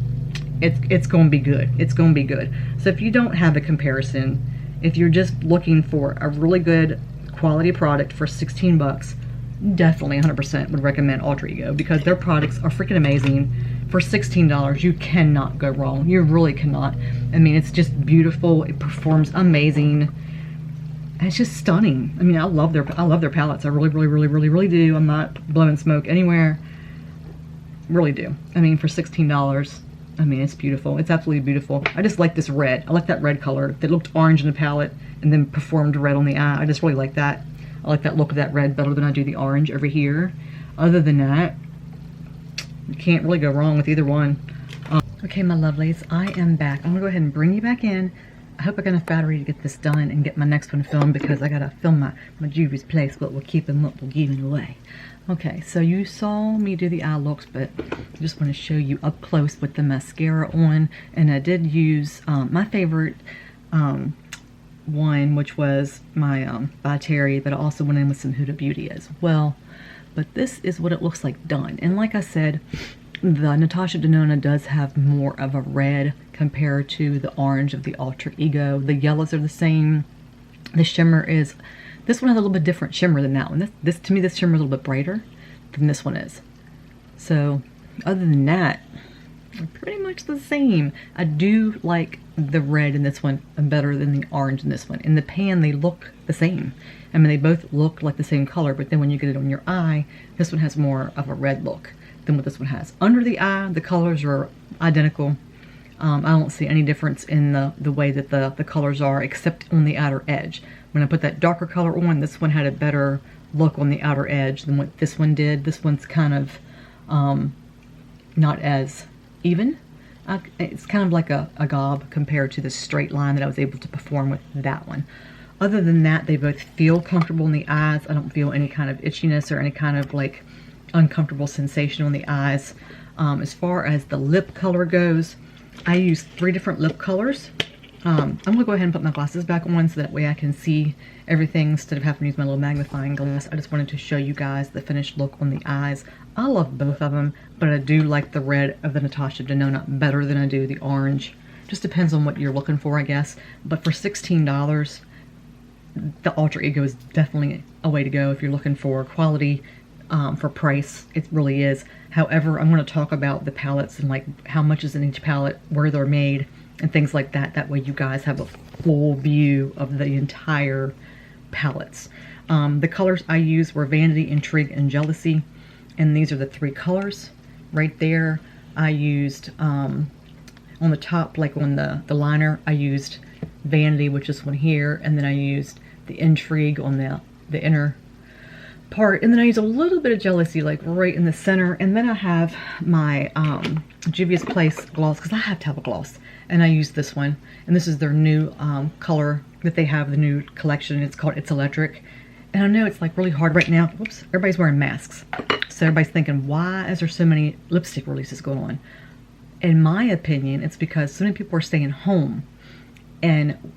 It's going to be good. It's going to be good. So if you don't have a comparison, if you're just looking for a really good quality product for 16 bucks, definitely 100% would recommend Alter Ego, because their products are freaking amazing. For $16, you cannot go wrong. You really cannot. I mean, it's just beautiful. It performs amazing. And it's just stunning. I mean, I love their palettes. I really do. I'm not blowing smoke anywhere. Really do. I mean, for $16, I mean, it's beautiful. It's absolutely beautiful. I just like this red. I like that red color that looked orange in the palette and then performed red on the eye. I just really like that. I like that look of that red better than I do the orange over here. Other than that, you can't really go wrong with either one. Okay, my lovelies, I am back. I'm gonna go ahead and bring you back in. I hope I got enough battery to get this done and get my next one filmed, because I gotta film my Juvia's place, but we'll keep them up, we'll give it away. Okay, so you saw me do the eye looks, but I just want to show you up close with the mascara on. And I did use my favorite one, which was my ByTerry, but I also went in with some Huda Beauty as well. But this is what it looks like done. And like I said, the Natasha Denona does have more of a red compared to the orange of the Alter Ego. The yellows are the same. The shimmer is, this one has a little bit different shimmer than that one. This to me, this shimmer is a little bit brighter than this one is. So other than that, they're pretty much the same. I do like the red in this one better than the orange in this one. In the pan, they look the same. I mean, they both look like the same color, but then when you get it on your eye, this one has more of a red look than what this one has. Under the eye, the colors are identical. I don't see any difference in the way that the colors are, except on the outer edge. When I put that darker color on, this one had a better look on the outer edge than what this one did. This one's kind of not as even. It's kind of like a gob compared to the straight line that I was able to perform with that one. Other than that, they both feel comfortable in the eyes. I don't feel any kind of itchiness or any kind of like uncomfortable sensation on the eyes. As far as the lip color goes, I use 3 different lip colors. I'm gonna go ahead and put my glasses back on so that way I can see everything instead of having to use my little magnifying glass. I just wanted to show you guys the finished look on the eyes. I love both of them, but I do like the red of the Natasha Denona better than I do the orange. Just depends on what you're looking for, I guess. But for $16, the Alter Ego is definitely a way to go if you're looking for quality for price. It really is. However, I'm going to talk about the palettes and like how much is in each palette, where they're made, and things like that. That way you guys have a full view of the entire palettes. The colors I used were Vanity, Intrigue, and Jealousy. And these are the 3 colors right there. I used, on the top, like on the liner, I used Vanity, which is one here. And then I used the Intrigue on the inner part. And then I use a little bit of Jealousy, like right in the center. And then I have my Juvia's Place gloss, because I have to have a gloss. And I use this one. And this is their new color that they have, the new collection. It's called It's Electric. And I know it's like really hard right now. Whoops, everybody's wearing masks. So everybody's thinking, why is there so many lipstick releases going on? In my opinion, it's because so many people are staying home. And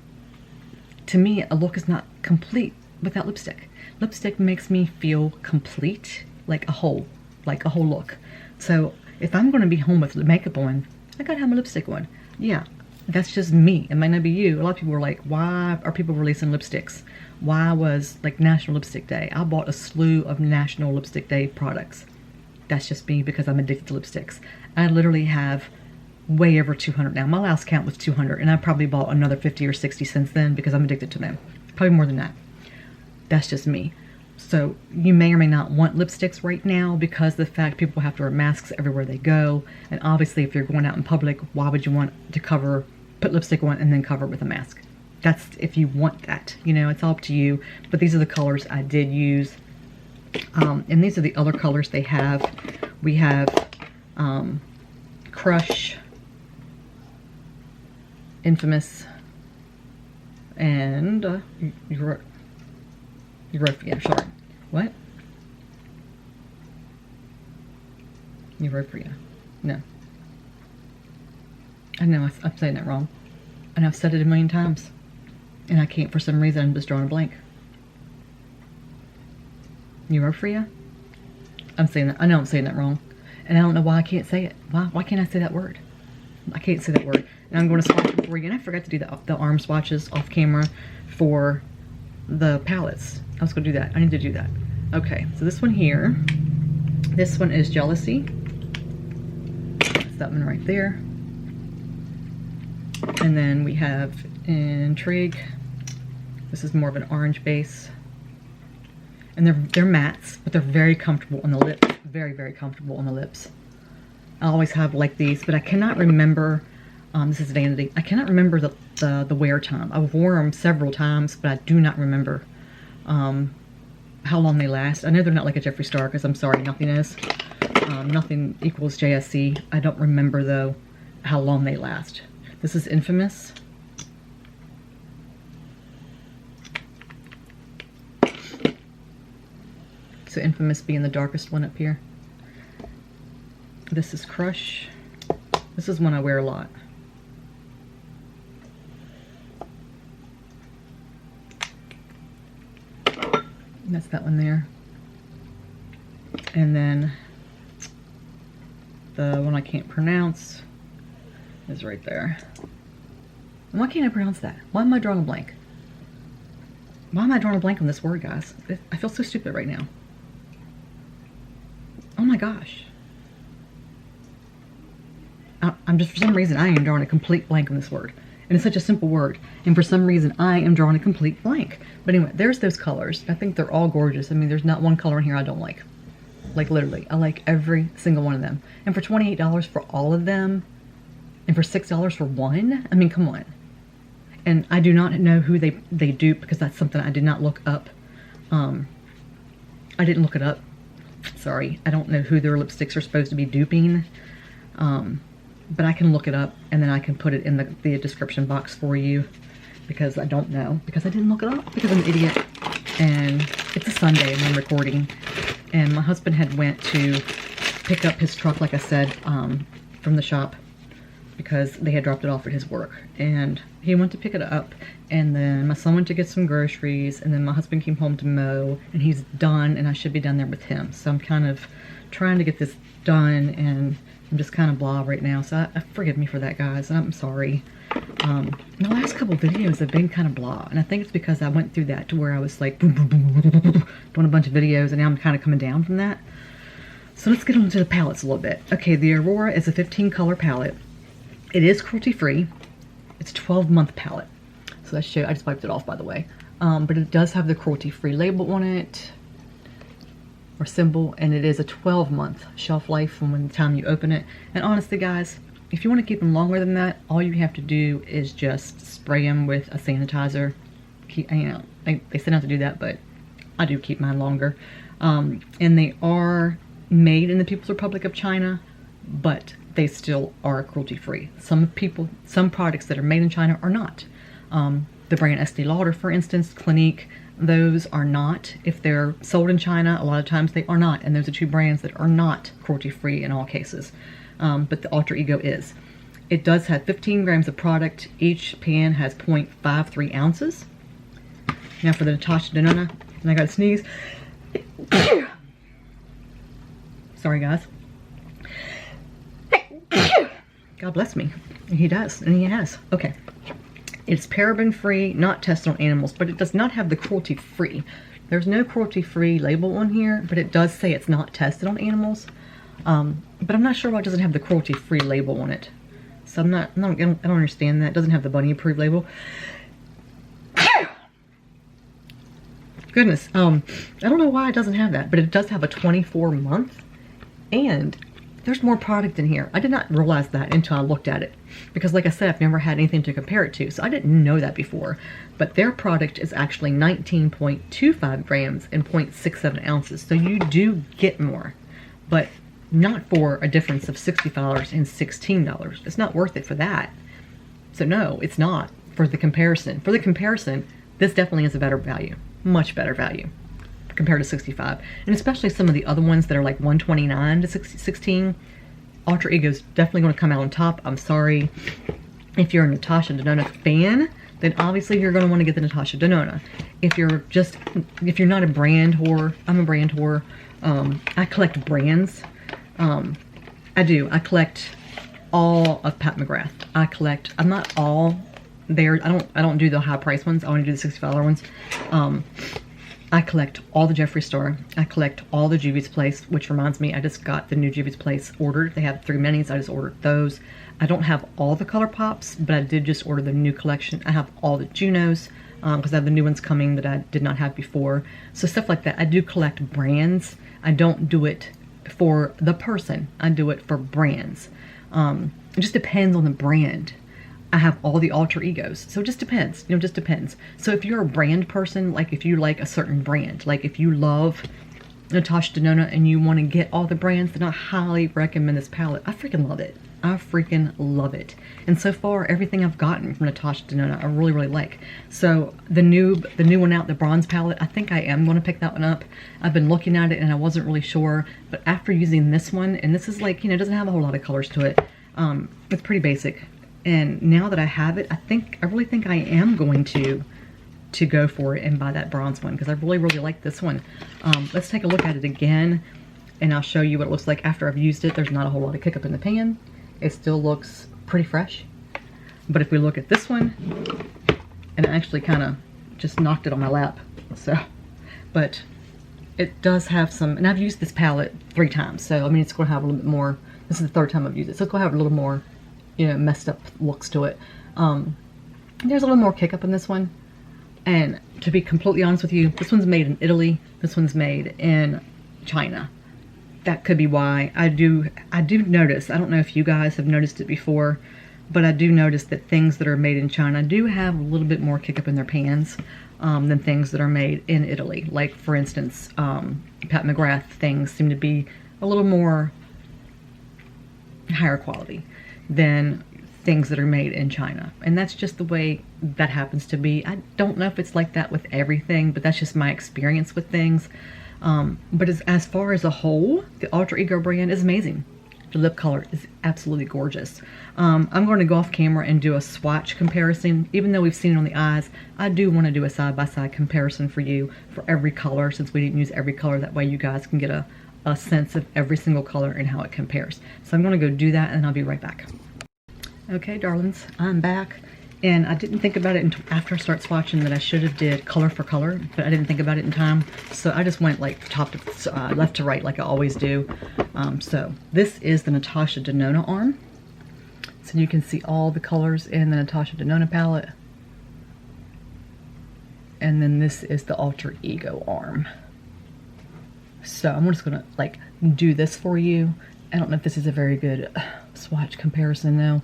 to me, a look is not complete without lipstick. Lipstick makes me feel complete, like a whole look. So if I'm going to be home with makeup on, I gotta have my lipstick on. Yeah, that's just me. It might not be you. A lot of people are like, why are people releasing lipsticks? Why was like National Lipstick Day? I bought a slew of National Lipstick Day products. That's just me because I'm addicted to lipsticks. I literally have way over 200 now. My last count was 200, and I probably bought another 50 or 60 since then because I'm addicted to them. Probably more than that. That's just me. So you may or may not want lipsticks right now because of the fact people have to wear masks everywhere they go. And obviously if you're going out in public, why would you want to put lipstick on and then cover it with a mask? That's if you want that, you know, it's all up to you. But these are the colors I did use. And these are the other colors they have. We have Crush, Infamous, and Euphoria, sorry. What? Euphoria. No. I know I'm saying that wrong. And I've said it a million times. And I can't, for some reason, I'm just drawing a blank. Euphoria? I'm saying that. I know I'm saying that wrong. And I don't know why I can't say it. Why can't I say that word? I can't say that word. And I'm going to swatch it for you. And I forgot to do the arm swatches off camera for the palettes. I was gonna do that. I need to do that. Okay, so this one here. This one is Jealousy. That's that one right there. And then we have Intrigue. This is more of an orange base. And they're mattes, but they're very comfortable on the lips. Very, very comfortable on the lips. I always have like these, but I cannot remember. This is Vanity. I cannot remember the wear time. I've worn them several times, but I do not remember how long they last. I know they're not like a Jeffree Star, because I'm sorry, nothing is. Nothing equals JSC. I don't remember though how long they last. This is Infamous. So Infamous being the darkest one up here. This is Crush. This is one I wear a lot. And that's that one there. And then the one I can't pronounce is right there. And why can't I pronounce that? Why am I drawing a blank? Why am I drawing a blank on this word, guys? I feel so stupid right now. Oh my gosh. I'm just, for some reason, I am drawing a complete blank on this word. And it's such a simple word. And for some reason, I am drawing a complete blank. But anyway, there's those colors. I think they're all gorgeous. I mean, there's not one color in here I don't like. Like, literally. I like every single one of them. And for $28 for all of them, and for $6 for one, I mean, come on. And I do not know who they dupe, because that's something I did not look up. I didn't look it up. Sorry. I don't know who their lipsticks are supposed to be duping. But I can look it up, and then I can put it in the description box for you, because I don't know, because I didn't look it up, because I'm an idiot. And it's a Sunday and I'm recording, and my husband had went to pick up his truck, like I said, from the shop, because they had dropped it off at his work. And he went to pick it up, and then my son went to get some groceries, and then my husband came home to mow, and he's done, and I should be down there with him. So I'm kind of trying to get this done, and I'm just kind of blah right now, so forgive me for that, guys. I'm sorry. The last couple videos have been kind of blah, and I think it's because I went through that to where I was like boom, boom, boom, boom, boom, boom, doing a bunch of videos, and now I'm kind of coming down from that. So let's get on to the palettes a little bit. Okay, the Aurora is a 15 color palette. It is cruelty free. It's a 12-month palette. So that's I just wiped it off, by the way. But it does have the cruelty free label on it, or symbol, and it is a 12-month shelf life from the time you open it. And honestly, guys, if you want to keep them longer than that, all you have to do is just spray them with a sanitizer. They say not to do that, but I do keep mine longer. And they are made in the People's Republic of China, but they still are cruelty-free. Some products that are made in China are not. The brand Estee Lauder, for instance, Clinique, those are not. If they're sold in China, a lot of times they are not. And those are two brands that are not cruelty-free in all cases. But the Alter Ego is. It does have 15 grams of product. Each pan has 0.53 ounces. Now for the Natasha Denona, and I gotta sneeze. Sorry, guys. God bless me. He does, and he has. Okay. It's paraben-free, not tested on animals, but it does not have the cruelty-free. There's no cruelty-free label on here, but it does say it's not tested on animals. But I'm not sure why it doesn't have the cruelty-free label on it. So I don't understand that. It doesn't have the bunny approved label. Goodness. I don't know why it doesn't have that, but it does have a 24-month, and there's more product in here. I did not realize that until I looked at it, because like I said, I've never had anything to compare it to, so I didn't know that before. But their product is actually 19.25 grams and 0.67 ounces, so you do get more, but not for a difference of $60 and $16. It's not worth it for that. So no, it's not for the comparison. For the comparison, this definitely is a better value, much better value compared to 65, and especially some of the other ones that are like 129 to 16. Alter Ego is definitely going to come out on top. I'm sorry. If you're a Natasha Denona fan, then obviously you're going to want to get the Natasha Denona. If you're not a brand whore, I'm a brand whore. I collect brands. I do. I collect all of Pat McGrath. I'm not all there. I don't do the high price ones. I only do the $65 ones. I collect all the Jeffree Star. I collect all the Juvia's Place, which reminds me, I just got the new Juvia's Place ordered. They have 3 minis. I just ordered those. I don't have all the Color Pops, but I did just order the new collection. I have all the Junos because I have the new ones coming that I did not have before. So stuff like that. I do collect brands. I don't do it for the person. I do it for brands. It just depends on the brand. I have all the Alter Egos, so it just depends, you know, just depends. So if you're a brand person, like if you like a certain brand, like if you love Natasha Denona and you want to get all the brands, then I highly recommend this palette. I freaking love it. I freaking love it. And so far, everything I've gotten from Natasha Denona, I really, really like. So the new one out, the bronze palette, I think I am going to pick that one up. I've been looking at it and I wasn't really sure, but after using this one, and this is like, you know, it doesn't have a whole lot of colors to it. It's pretty basic. And now that I have it, I really think I am going to go for it and buy that bronze one because I really, really like this one. Let's take a look at it again and I'll show you what it looks like after I've used it. There's not a whole lot of kick up in the pan. It still looks pretty fresh. But if we look at this one, and I actually kind of just knocked it on my lap. So, but it does have some, and I've used this palette 3 times. So, I mean, it's going to have a little bit more, this is the 3rd time I've used it. So it's going to have a little more, you know, messed up looks to it. There's a little more kick up in this one. And to be completely honest with you, this one's made in Italy. This one's made in China. That could be why. I do notice, I don't know if you guys have noticed it before, but I do notice that things that are made in China do have a little bit more kick up in their pans than things that are made in Italy. Like, for instance, Pat McGrath things seem to be a little more higher quality than things that are made in China. And that's just the way that happens to be. I don't know if it's like that with everything, but that's just my experience with things. But as far as a whole, the Alter Ego brand is amazing. The lip color is absolutely gorgeous. I'm going to go off camera and do a swatch comparison. Even though we've seen it on the eyes, I do want to do a side-by-side comparison for you for every color, since we didn't use every color. That way you guys can get a sense of every single color and how it compares. So I'm going to go do that and I'll be right back. Okay, darlings, I'm back. And I didn't think about it until after I start swatching that I should have did color for color, but I didn't think about it in time. So I just went like top to left to right like I always do. So this is the Natasha Denona arm. So you can see all the colors in the Natasha Denona palette. And then this is the Alter Ego arm. So I'm just gonna like do this for you. I don't know if this is a very good swatch comparison though.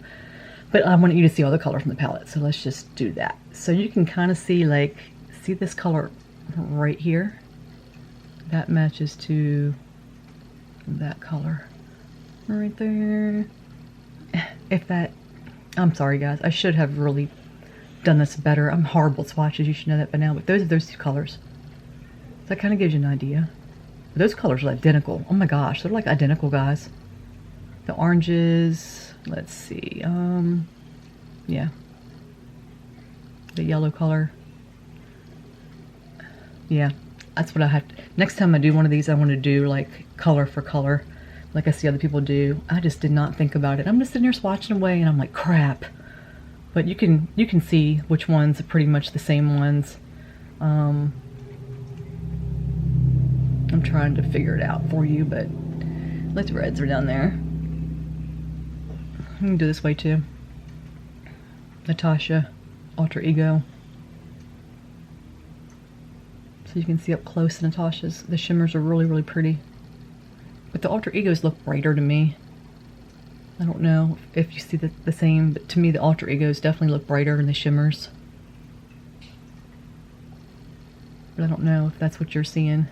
But I want you to see all the colors from the palette, so let's just do that. So you can kind of see, like, see this color right here? That matches to that color right there. If that, I'm sorry guys, I should have really done this better. I'm horrible at swatches, you should know that by now, but those are those 2 colors. So that kind of gives you an idea. But those colors are identical. Oh my gosh, they're like identical, guys. The oranges, let's see, yeah, the yellow color, yeah, that's what I have to, next time I do one of these, I want to do like color for color, like I see other people do. I just did not think about it. I'm just sitting there swatching away and I'm like, crap. But you can see which ones are pretty much the same ones. I'm trying to figure it out for you, but like the reds are down there. You can do this way too. Natasha, Alter Ego. So you can see up close Natasha's. The shimmers are really, really pretty. But the Alter Egos look brighter to me. I don't know if you see the same, but to me the Alter Egos definitely look brighter than the shimmers. But I don't know if that's what you're seeing.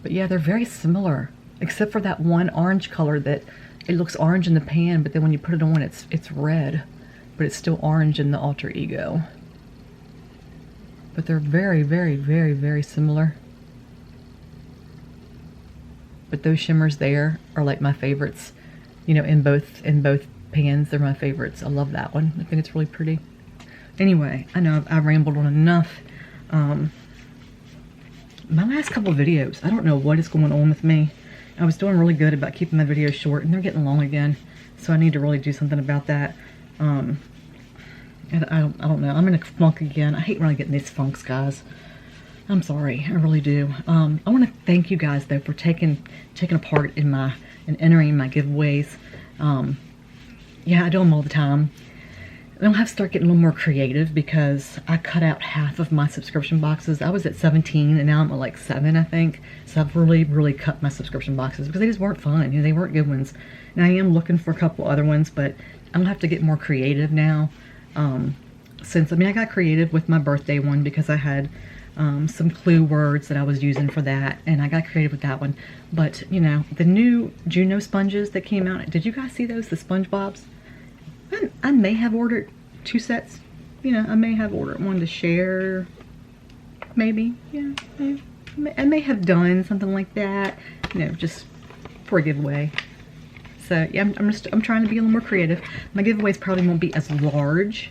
But yeah, they're very similar. Except for that one orange color that it looks orange in the pan, but then when you put it on, it's red, but it's still orange in the Alter Ego. But they're very, very, very, very similar. But those shimmers there are like my favorites. You know, in both pans, they're my favorites. I love that one. I think it's really pretty. Anyway, I know I've rambled on enough. My last couple of videos, I don't know what is going on with me. I was doing really good about keeping my videos short, and they're getting long again, so I need to really do something about that. I don't know. I'm in a funk again. I hate when I get in these funks, guys. I'm sorry, I really do. I want to thank you guys though for taking a part in entering my giveaways. Yeah, I do them all the time. I'll have to start getting a little more creative because I cut out half of my subscription boxes. I was at 17 and now I'm at like 7, I think. So I've really cut my subscription boxes because they just weren't fun. You know, they weren't good ones. And I am looking for a couple other ones, but I'm gonna have to get more creative now. Since, I mean, I got creative with my birthday one because I had some clue words that I was using for that, and I got creative with that one. But, you know, the new Juno sponges that came out, did you guys see those, the SpongeBob's? I may have ordered 2 sets. You know, I may have ordered one to share, maybe. Yeah, maybe. I may have done something like that, you know, just for a giveaway. So yeah, I'm trying to be a little more creative. My giveaways probably won't be as large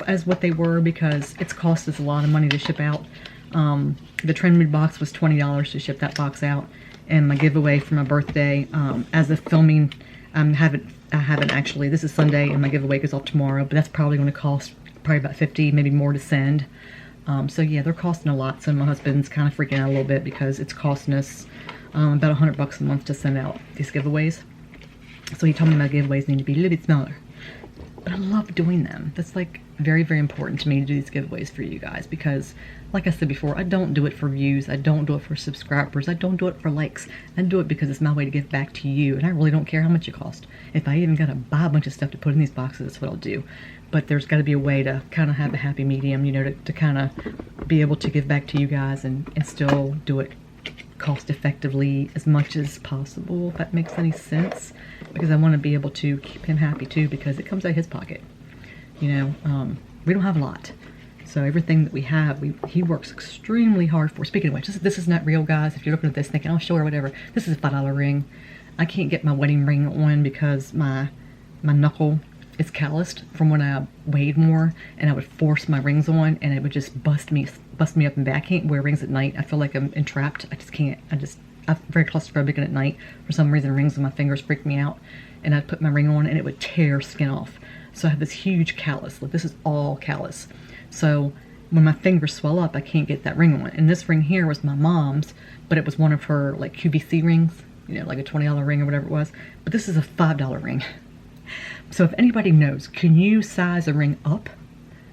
as what they were because it's cost us a lot of money to ship out. The Trend Mood box was $20 to ship that box out, and my giveaway for my birthday, as of filming, I haven't actually. This is Sunday, and my giveaway goes off tomorrow, but that's probably going to cost probably about $50, maybe more to send. So yeah, they're costing a lot. So my husband's kind of freaking out a little bit because it's costing us about $100 a month to send out these giveaways. So he told me my giveaways need to be a little bit smaller. But I love doing them. That's like very important to me to do these giveaways for you guys because, like I said before, I don't do it for views. I don't do it for subscribers. I don't do it for likes. I do it because it's my way to give back to you, and I really don't care how much it costs. If I even gotta buy a bunch of stuff to put in these boxes, that's what I'll do. But there's got to be a way to kind of have a happy medium, you know, to kind of be able to give back to you guys and still do it cost effectively as much as possible, if that makes any sense, because I want to be able to keep him happy too because it comes out of his pocket. You know, we don't have a lot, so everything that we have, he works extremely hard for. Speaking of which, this is not real, guys. If you're looking at this thinking, oh sure, whatever, this is a $5 ring. I can't get my wedding ring on because my knuckle is calloused from when I weighed more, and I would force my rings on and it would just bust me up and back. I can't wear rings at night. I feel like I'm entrapped. I just can't. I'm very claustrophobic at night. For some reason, rings on my fingers freak me out, and I'd put my ring on and it would tear skin off. So I have this huge callus. Look, this is all callus. So when my fingers swell up, I can't get that ring on. And this ring here was my mom's, but it was one of her like QVC rings, you know, like a $20 ring or whatever it was. But this is a $5 ring. So if anybody knows, can you size a ring up?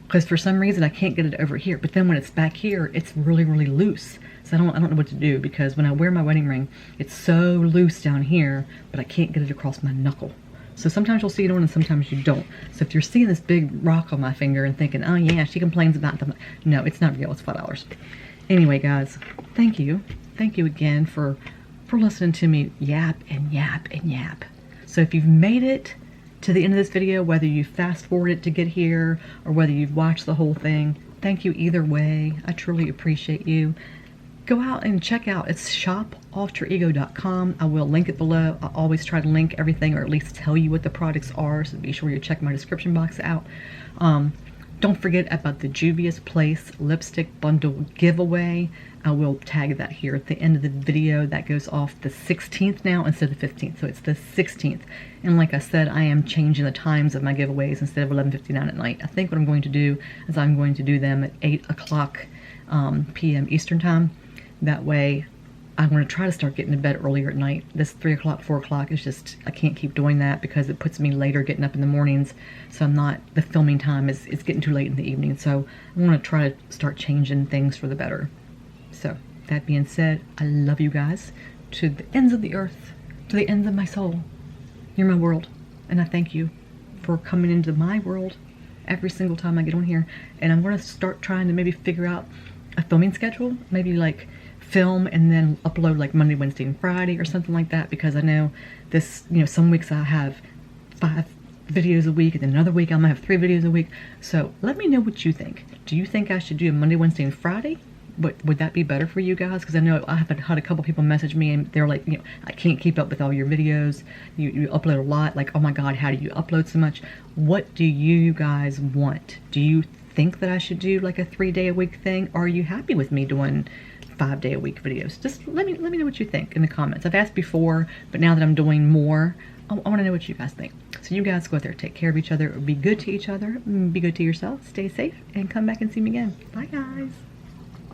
Because for some reason I can't get it over here, but then when it's back here, it's really loose. So I don't know what to do, because when I wear my wedding ring, it's so loose down here, but I can't get it across my knuckle. So sometimes you'll see it on and sometimes you don't. So if you're seeing this big rock on my finger and thinking, oh yeah, she complains about them. No, it's not real, it's $5. Anyway, guys, thank you. Thank you again for listening to me yap and yap and yap. So if you've made it to the end of this video, whether you fast forwarded to get here or whether you've watched the whole thing, thank you either way. I truly appreciate you. Go out and check out, it's shopalterego.com. I will link it below. I always try to link everything, or at least tell you what the products are, so be sure you check my description box out. Don't forget about the Juvia's Place lipstick bundle giveaway. I will tag that here at the end of the video. That goes off the 16th now instead of the 15th, so it's the 16th. And like I said, I am changing the times of my giveaways instead of 11:59 at night. I think what I'm going to do is I'm going to do them at 8 o'clock p.m. Eastern time. That way, I'm going to try to start getting to bed earlier at night. This 3 o'clock, 4 o'clock is just, I can't keep doing that because it puts me later getting up in the mornings. So I'm not, the filming time is getting too late in the evening. So I want to try to start changing things for the better. So that being said, I love you guys to the ends of the earth, to the ends of my soul. You're my world. And I thank you for coming into my world every single time I get on here. And I'm going to start trying to maybe figure out a filming schedule, maybe like film and then upload like Monday, Wednesday, and Friday or something like that, because I know this, you know, some weeks I have 5 videos a week and then another week I might have 3 videos a week. So let me know what you think. Do you think I should do a Monday, Wednesday, and Friday? Would that be better for you guys? Because I know I have had a couple people message me and they're like, you know, I can't keep up with all your videos. You upload a lot. Like, oh my God, how do you upload so much? What do you guys want? Do you think that I should do like a 3-day-a-week thing? Or are you happy with me doing 5-day-a-week videos? Just let me know what you think in the comments. I've asked before, but now that I'm doing more, I want to know what you guys think. So you guys go out there, take care of each other, be good to each other, be good to yourself, stay safe, and come back and see me again. Bye, guys.